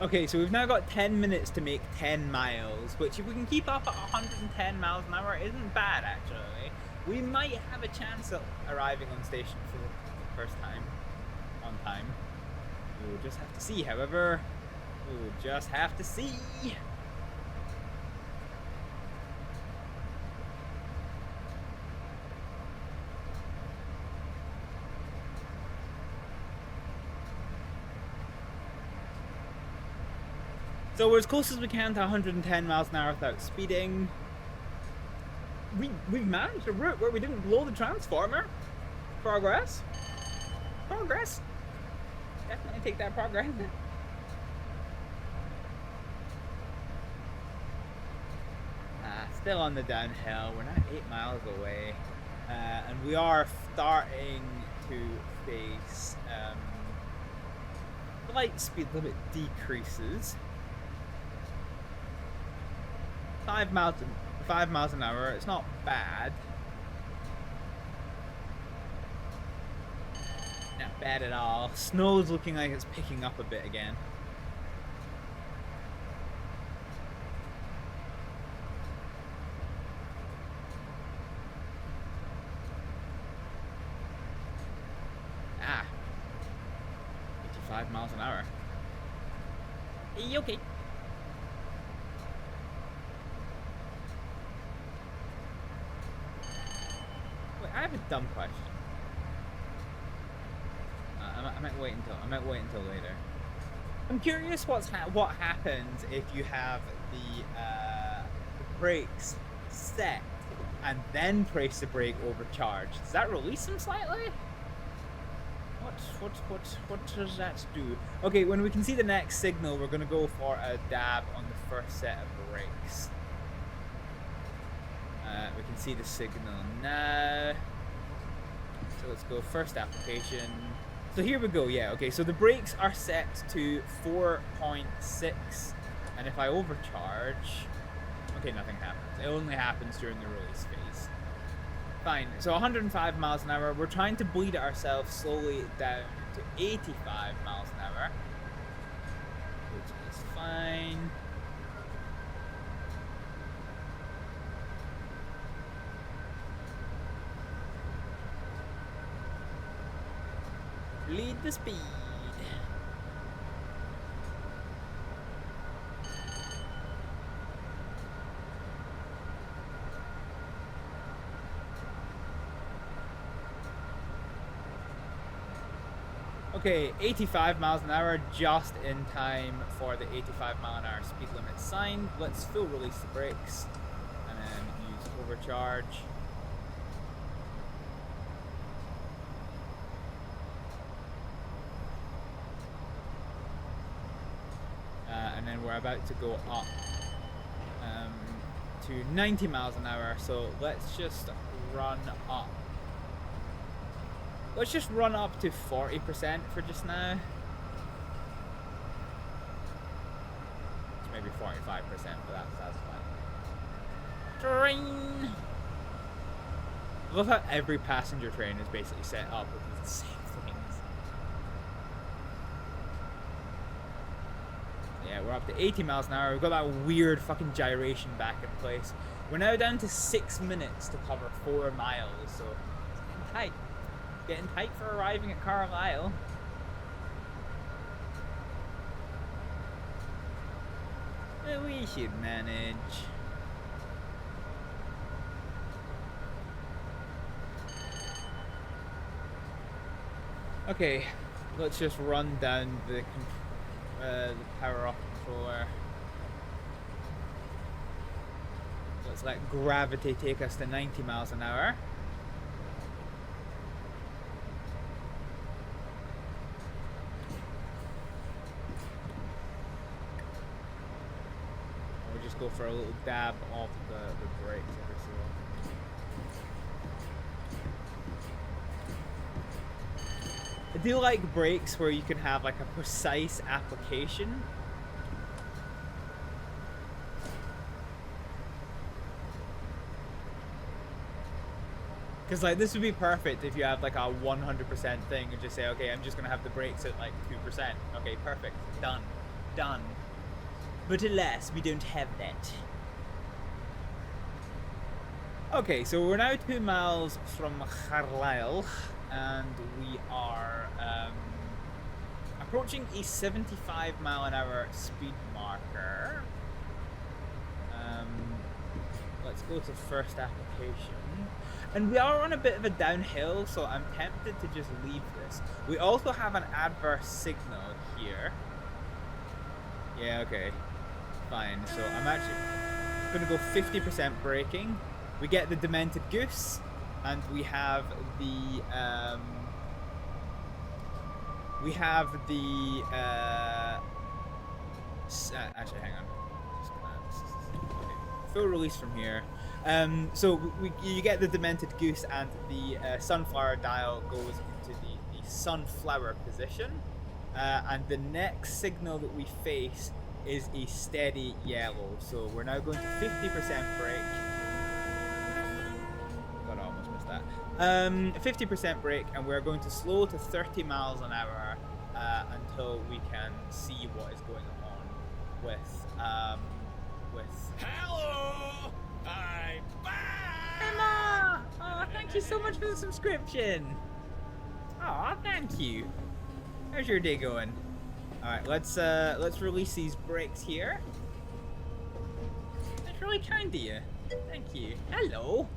Okay, so we've now got 10 minutes to make 10 miles, which if we can keep up at 110 miles an hour isn't bad, actually. We might have a chance at arriving on station for the first time on time. We'll just have to see, however. We'll just have to see. So we're as close as we can to 110 miles an hour without speeding. We've managed a route where we didn't blow the transformer. Progress. Progress. Definitely take that progress. Still on the downhill. We're now 8 miles away. And we are starting to face light speed limit decreases. 5 miles an hour, it's not bad. Not bad at all. Snow's looking like it's picking up a bit again. 105 miles an hour. Okay. Wait, I have a dumb question. I might wait until later. I'm curious what happens if you have the brakes set and then press the brake overcharged. Does that release them slightly? What does that do? Okay, when we can see the next signal, we're gonna go for a dab on the first set of brakes. We can see the signal now. So let's go first application. So here we go, yeah, okay, so the brakes are set to 4.6, and if I overcharge, okay, nothing happens. It only happens during the release phase. Fine, so 105 miles an hour, we're trying to bleed ourselves slowly down to 85 miles an hour, which is fine. Lead the speed. Okay, 85 miles an hour, just in time for the 85 mile an hour speed limit sign. Let's full release the brakes and then use overcharge. And then we're about to go up to 90 miles an hour, so let's just run up. Let's just run up to 40% for just now. It's maybe 45%, but that's fine. Train! I love how every passenger train is basically set up with these same things. Yeah, we're up to 80 miles an hour. We've got that weird fucking gyration back in place. We're now down to 6 minutes to cover 4 miles, so it's getting tight. It's getting tight for arriving at Carlisle. We should manage. Okay, let's just run down the power off controller. Let's let gravity take us to 90 miles an hour. We'll just go for a little dab off the brakes every so often. I do like brakes where you can have like a precise application. Because like this would be perfect if you have like a 100% thing and just say, okay, I'm just gonna have the brakes at like 2%. Okay, perfect, done, done. But alas, we don't have that. Okay, so we're now 2 miles from Carlisle, and we are approaching a 75 mile an hour speed marker. Let's go to first application. And we are on a bit of a downhill, so I'm tempted to just leave this. We also have an adverse signal here. Yeah, okay. Fine. So I'm actually going to go 50% braking. We get the Demented Goose, and we have the actually, hang on. Okay. Full release from here. So you get the Demented Goose, and the sunflower dial goes into the sunflower position, and the next signal that we face is a steady yellow. So we're now going to 50% brake. God, I almost missed that. 50% brake, and we're going to slow to 30 miles an hour until we can see what is going on with Hello! I'm back! Emma! Oh, thank you so much for the subscription. Oh, thank you. How's your day going? Alright, let's release these brakes here. That's really kind of you. Thank you. Hello.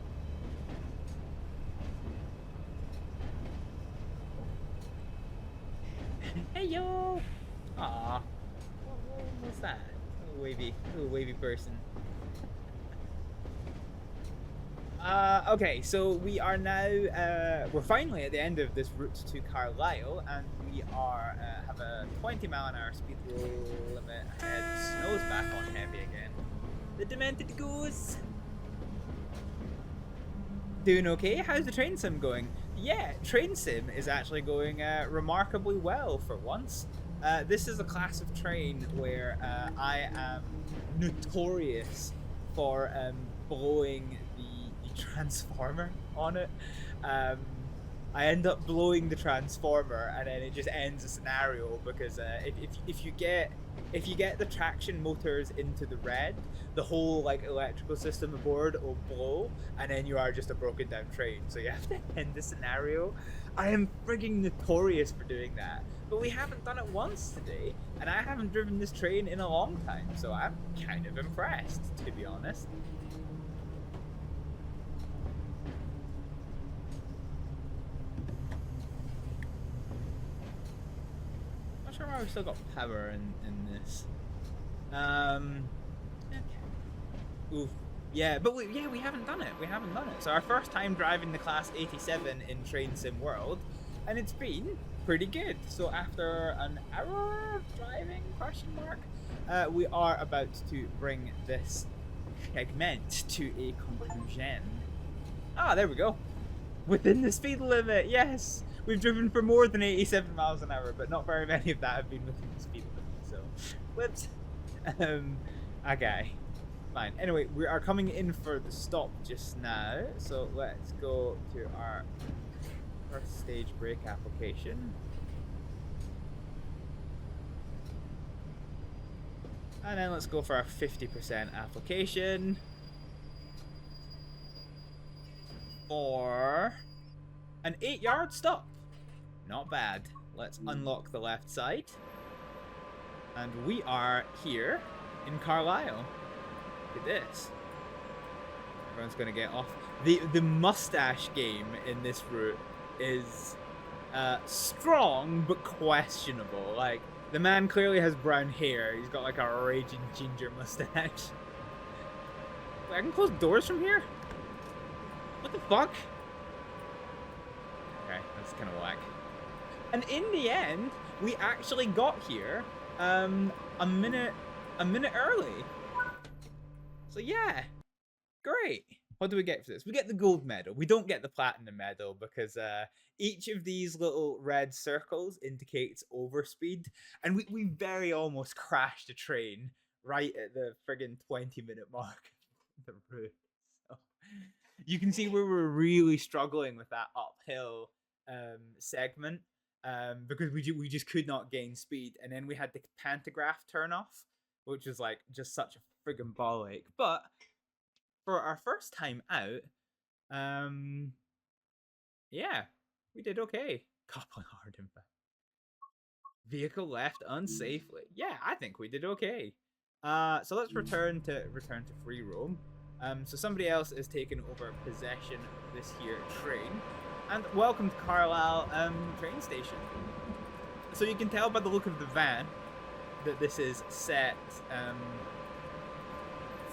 Hey yo. Aw. What's that? Little wavy person. Okay, so we are now, we're finally at the end of this route to Carlisle, and we are, have a 20-mile-an-hour speed limit ahead. Snow's back on heavy again. The demented goose! Doing okay? How's the train sim going? Yeah, train sim is actually going remarkably well for once. This is a class of train where I am notorious for blowing the transformer on it. I end up blowing the transformer, and then it just ends the scenario because if you get the traction motors into the red, the whole like electrical system aboard will blow, and then you are just a broken down train. So you have to end the scenario. I am frigging notorious for doing that, but we haven't done it once today, and I haven't driven this train in a long time, so I'm kind of impressed, to be honest. Not sure why we've still got power in this. Okay. Oof. Yeah, but we haven't done it. We haven't done it. So our first time driving the Class 87 in Train Sim World, and it's been pretty good. So after an hour of driving, question mark, we are about to bring this segment to a conclusion. Ah, there we go. Within the speed limit, yes! We've driven for more than 87 miles an hour, but not very many of that have been within the speed limit, so... Whoops. Okay. Fine. Anyway, we are coming in for the stop just now, so let's go to our first stage brake application. And then let's go for our 50% application. For an 8-yard stop. Not bad. Let's unlock the left side. And we are here in Carlisle. Look at this. Everyone's gonna get off. The mustache game in this route is strong but questionable. Like, the man clearly has brown hair. He's got like a raging ginger mustache. Wait, I can close doors from here? What the fuck? Okay, that's kind of whack. And in the end, we actually got here a minute early. So yeah, great. What do we get for this? We get the gold medal. We don't get the platinum medal because each of these little red circles indicates overspeed, and we very almost crashed a train right at the friggin' 20-minute mark of the route. So you can see we were really struggling with that uphill segment because we just could not gain speed, and then we had the pantograph turn off, which was like just such a friggin' ball ache. But for our first time out, yeah, we did okay. Coupling hard in fact. Vehicle left unsafely. Yeah, I think we did okay. So let's return to free roam. So somebody else is taking over possession of this here train. And welcome to Carlisle train station. So you can tell by the look of the van that this is set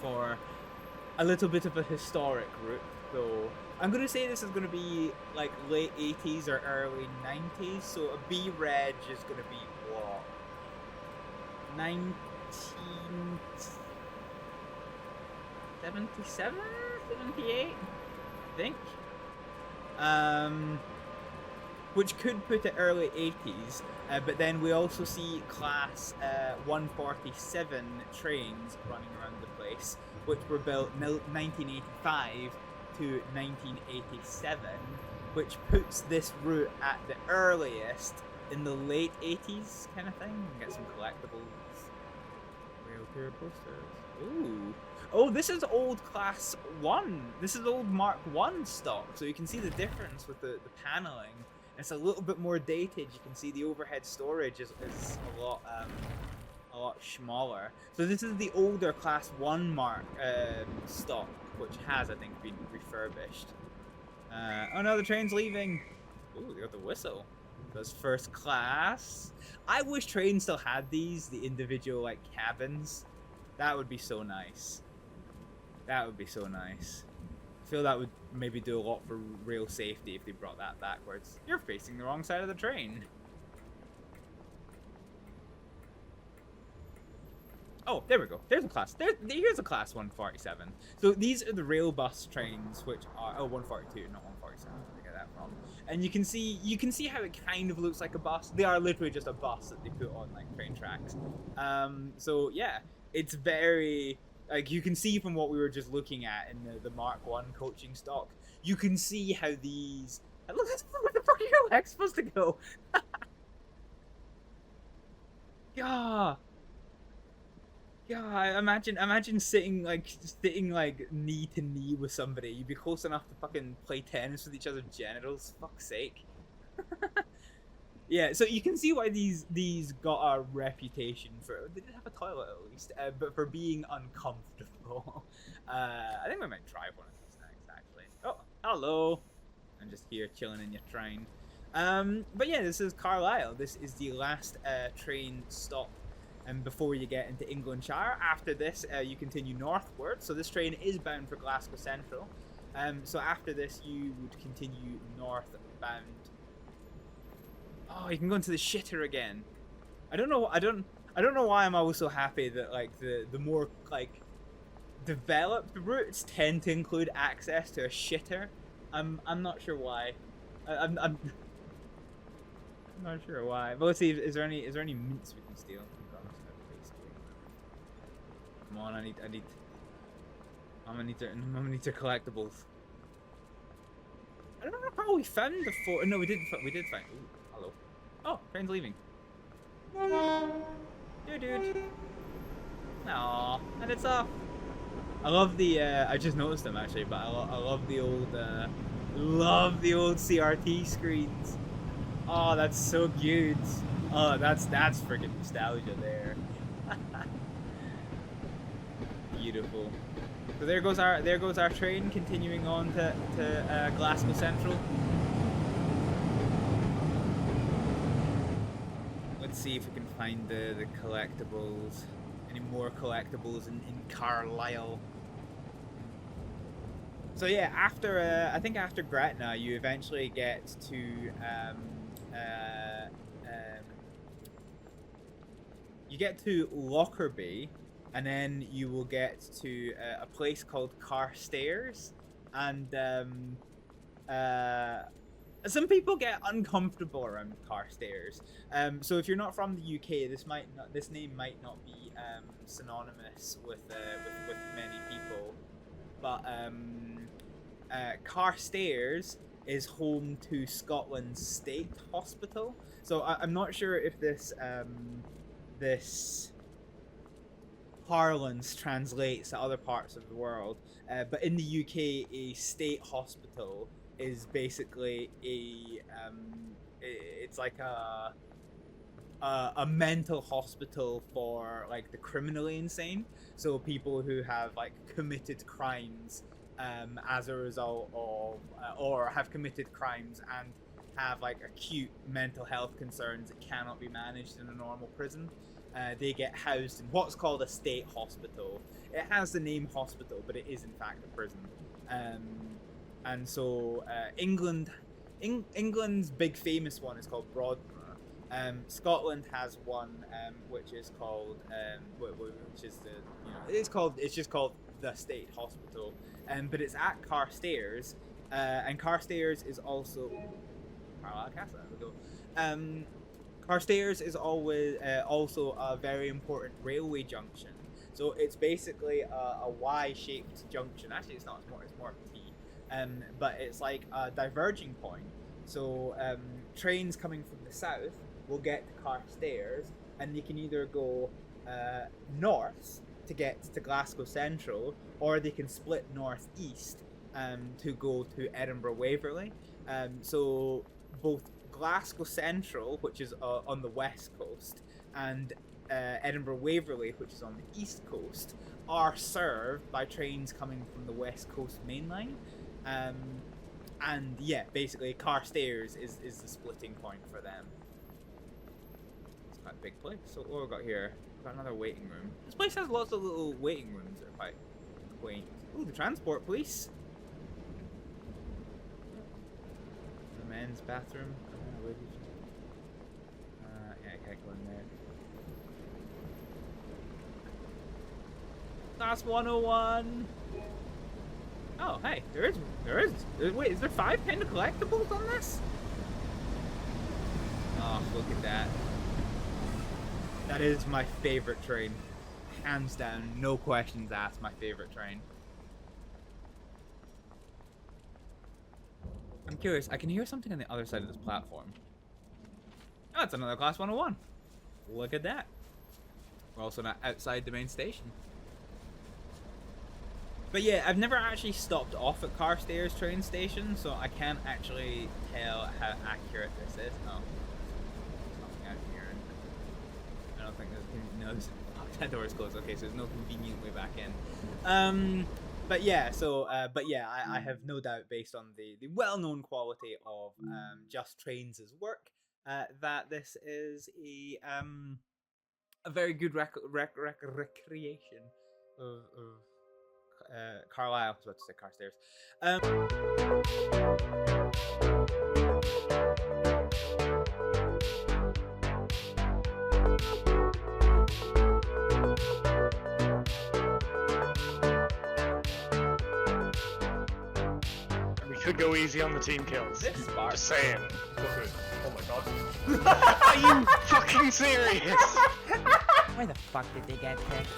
for a little bit of a historic route. So I'm going to say this is going to be like late 80s or early 90s. So a B reg is going to be what? 1977? 78? I think. Which could put it early 80s, but then we also see class 147 trains running around the place, which were built 1985 to 1987, which puts this route at the earliest in the late 80s kind of thing. Get some collectibles. Rail tour posters. Ooh. Oh, this is old class 1. This is old Mark 1 stock, so you can see the difference with the paneling It's a little bit more dated. You can see the overhead storage is a lot smaller. So this is the older Class 1 mark stock, which has, I think, been refurbished. Oh no, the train's leaving. Ooh, they got the whistle. That's first class. I wish trains still had these, the individual like cabins. That would be so nice. That would be so nice. I feel that would maybe do a lot for rail safety if they brought that backwards. You're facing the wrong side of the train. Oh, there we go. There's a class. Here's a class 147. So these are the rail bus trains, which are 142, not 147. Where did I get that from? And you can see how it kind of looks like a bus. They are literally just a bus that they put on like train tracks. So yeah, it's very like you can see from what we were just looking at in the Mark 1 coaching stock. You can see how these. Look, where the fuck are your legs supposed to go? Yeah. Yeah, imagine sitting like knee to knee with somebody. You'd be close enough to fucking play tennis with each other's genitals. Fuck's sake. Yeah, so you can see why these got a reputation for. They did have a toilet at least, but for being uncomfortable. I think we might drive one of these next, actually. Oh, hello. I'm just here chilling in your train. But yeah, this is Carlisle. This is the last train stop. And before you get into Englandshire, after this, you continue northward. So this train is bound for Glasgow Central. So after this, you would continue northbound. Oh, you can go into the shitter again. I don't know why I'm always so happy that like the more like developed routes tend to include access to a shitter. I'm not sure why. I'm not sure why. But let's see. Is there any mints we can steal? Come on, I'm gonna need their collectibles. I don't know how we found the fort. No, we did find. Ooh, hello. Oh, train's leaving. Dude. Aww, and it's off. I love the. I just noticed them actually, but I love the old. Love the old CRT screens. Oh, that's so cute. Oh, that's freaking nostalgia there. Beautiful. So there goes our train continuing on to Glasgow Central. Let's see if we can find the collectibles. Any more collectibles in Carlisle. So yeah, after I think after Gretna, you eventually get to you get to Lockerbie. And then you will get to a place called Carstairs, and some people get uncomfortable around Carstairs. So if you're not from the UK, this name might not be synonymous with many people. But Carstairs is home to Scotland's State Hospital. So I'm not sure if this parlance translates to other parts of the world, but in the UK, a state hospital is basically it's like a mental hospital for like the criminally insane. So people who have like committed crimes as a result of or have committed crimes and have like acute mental health concerns that cannot be managed in a normal prison. They get housed in what's called a state hospital. It has the name hospital, but it is in fact a prison. And so England's big famous one is called Broadmoor. Scotland has one which is called which is the it's just called the State Hospital. But it's at Carstairs, and Carstairs is also Carlisle Castle. There we go. Carstairs is always also a very important railway junction. So it's basically a Y-shaped junction. Actually, it's not. It's more of a T. But it's like a diverging point. So trains coming from the south will get to Carstairs, and they can either go north to get to Glasgow Central, or they can split north-east to go to Edinburgh Waverley. So both Glasgow Central, which is on the west coast, and Edinburgh Waverley, which is on the east coast, are served by trains coming from the west coast main line. And yeah, basically Carstairs is the splitting point for them. It's quite a big place. So what have we got here? We've got another waiting room. This place has lots of little waiting rooms that are quite quaint. Ooh, the transport police. The men's bathroom. Yeah, I can't go in there. Class 101. Oh, hey, there is. Wait, is there 5 Panda collectibles on this? Oh, look at that. That is my favorite train. Hands down, no questions asked, my favorite train. I'm curious, I can hear something on the other side of this platform. Oh, it's another Class 101. Look at that. We're also not outside the main station. But yeah, I've never actually stopped off at Carstairs train station, so I can't actually tell how accurate this is. Oh, there's nothing out here. I don't think there's that door is closed. Okay, so there's no convenient way back in. But yeah, so I have no doubt, based on the well-known quality of Just Trains' work, that this is a very good recreation of Carlisle. I was about to say Carstairs. We could go easy on the team kills. This spark. Just saying. Oh my god. Are you fucking serious? Where the fuck did they get picked?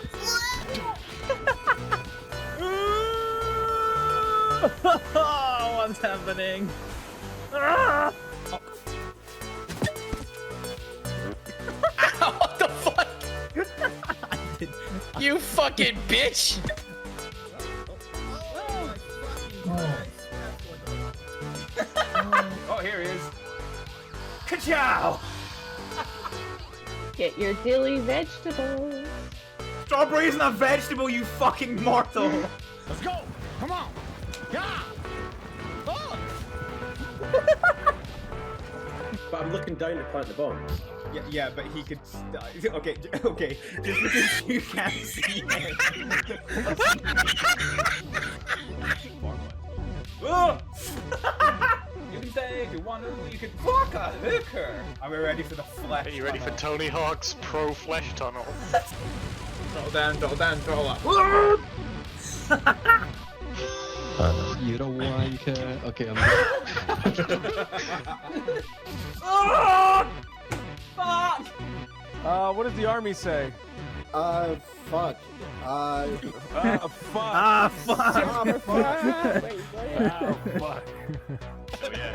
What's happening? Oh. What the fuck? You fucking bitch! Oh, here he is. Ka-chow! Get your dilly vegetables. Strawberry isn't a vegetable, you fucking mortal! Let's go! Come on! Yeah! Oh! But I'm looking down to plant the bomb. Yeah, but he could. Okay, okay. Just because you can't see it. Oh! You can say if you want to, you can fuck a hooker. Are we ready for the flesh? Are you ready for Tony Hawk's Pro Flesh Tunnel? Draw down, draw up. You don't wanker. Okay, I'm. Oh! Fuck! What does the army say? Fuck. Fuck. Fuck! Fuck. Wait, what? Oh, fuck. Oh yeah.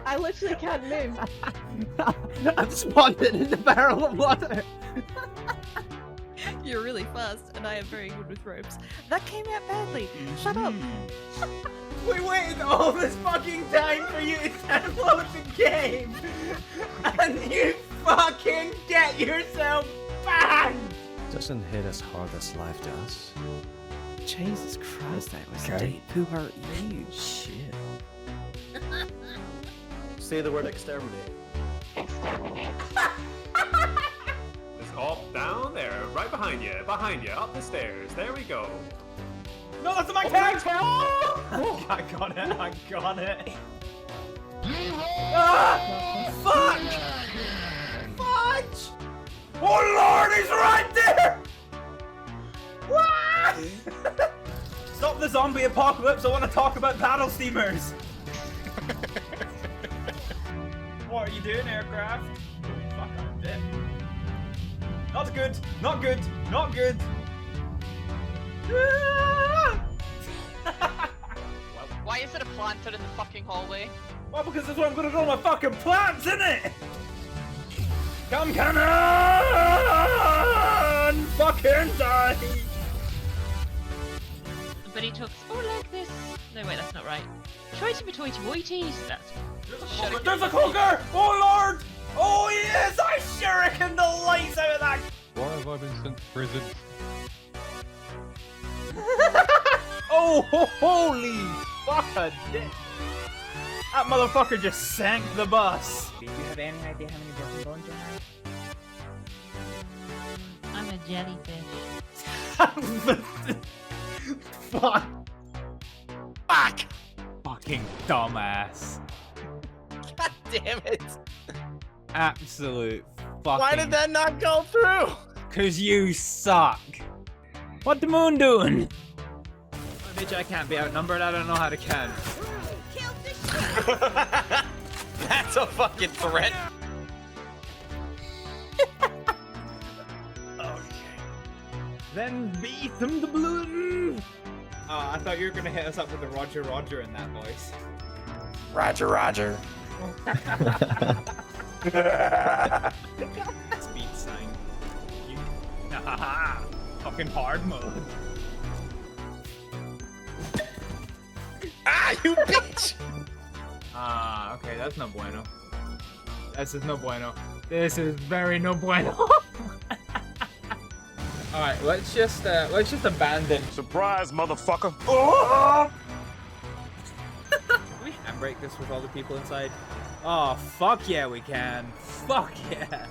I literally can't move. I'm spawned in the barrel of water. You're really fast, and I am very good with ropes. That came out badly. Shut up. We waited all this fucking time for you to download the game, and you fucking get yourself banned! Doesn't hit as hard as life does. Jesus Christ, that was deep. Who hurt you? Shit. Say the word exterminate. Just up, down, there, right behind you, up the stairs. There we go. No, that's my tag! Oh, I got it. Ah! Fuck! Fudge! Oh lord, he's right there! What? Stop the zombie apocalypse, I want to talk about battle steamers! What are you doing, aircraft? Fuck, I'm dead. Not good, not good, not good! Why is it a planter in the fucking hallway? Well, because that's what I'm gonna do with my fucking plants, innit? Come cannon! Fucking die! Bippity tooks. Oh, like this. No, wait, that's not right. Choity toity woities. That's. There's a cougar! Oh lord! Oh yes! I shuriken the lights out of that! Why have I been sent to prison? Oh, holy fuck! That motherfucker just sank the bus. Do you have any idea how many broken bones you have? I'm a jellyfish. Fuck! Fuck! Fucking dumbass. God damn it! Absolute fucking. Why did that not go through? Cause you suck. What the moon doing? Oh, bitch, I can't be outnumbered. I don't know how to count. That's a fucking threat. Then beat them the balloon. Oh, I thought you were gonna hit us up with the Roger Roger in that voice. Roger, Roger. Speed sign. You... Fucking hard mode. Ah, you bitch! Ah, okay, that's no bueno. This is no bueno. This is very no bueno. All right, let's just abandon. Surprise, motherfucker! Oh! Can we handbrake this with all the people inside? Oh, fuck yeah, we can. Fuck yeah.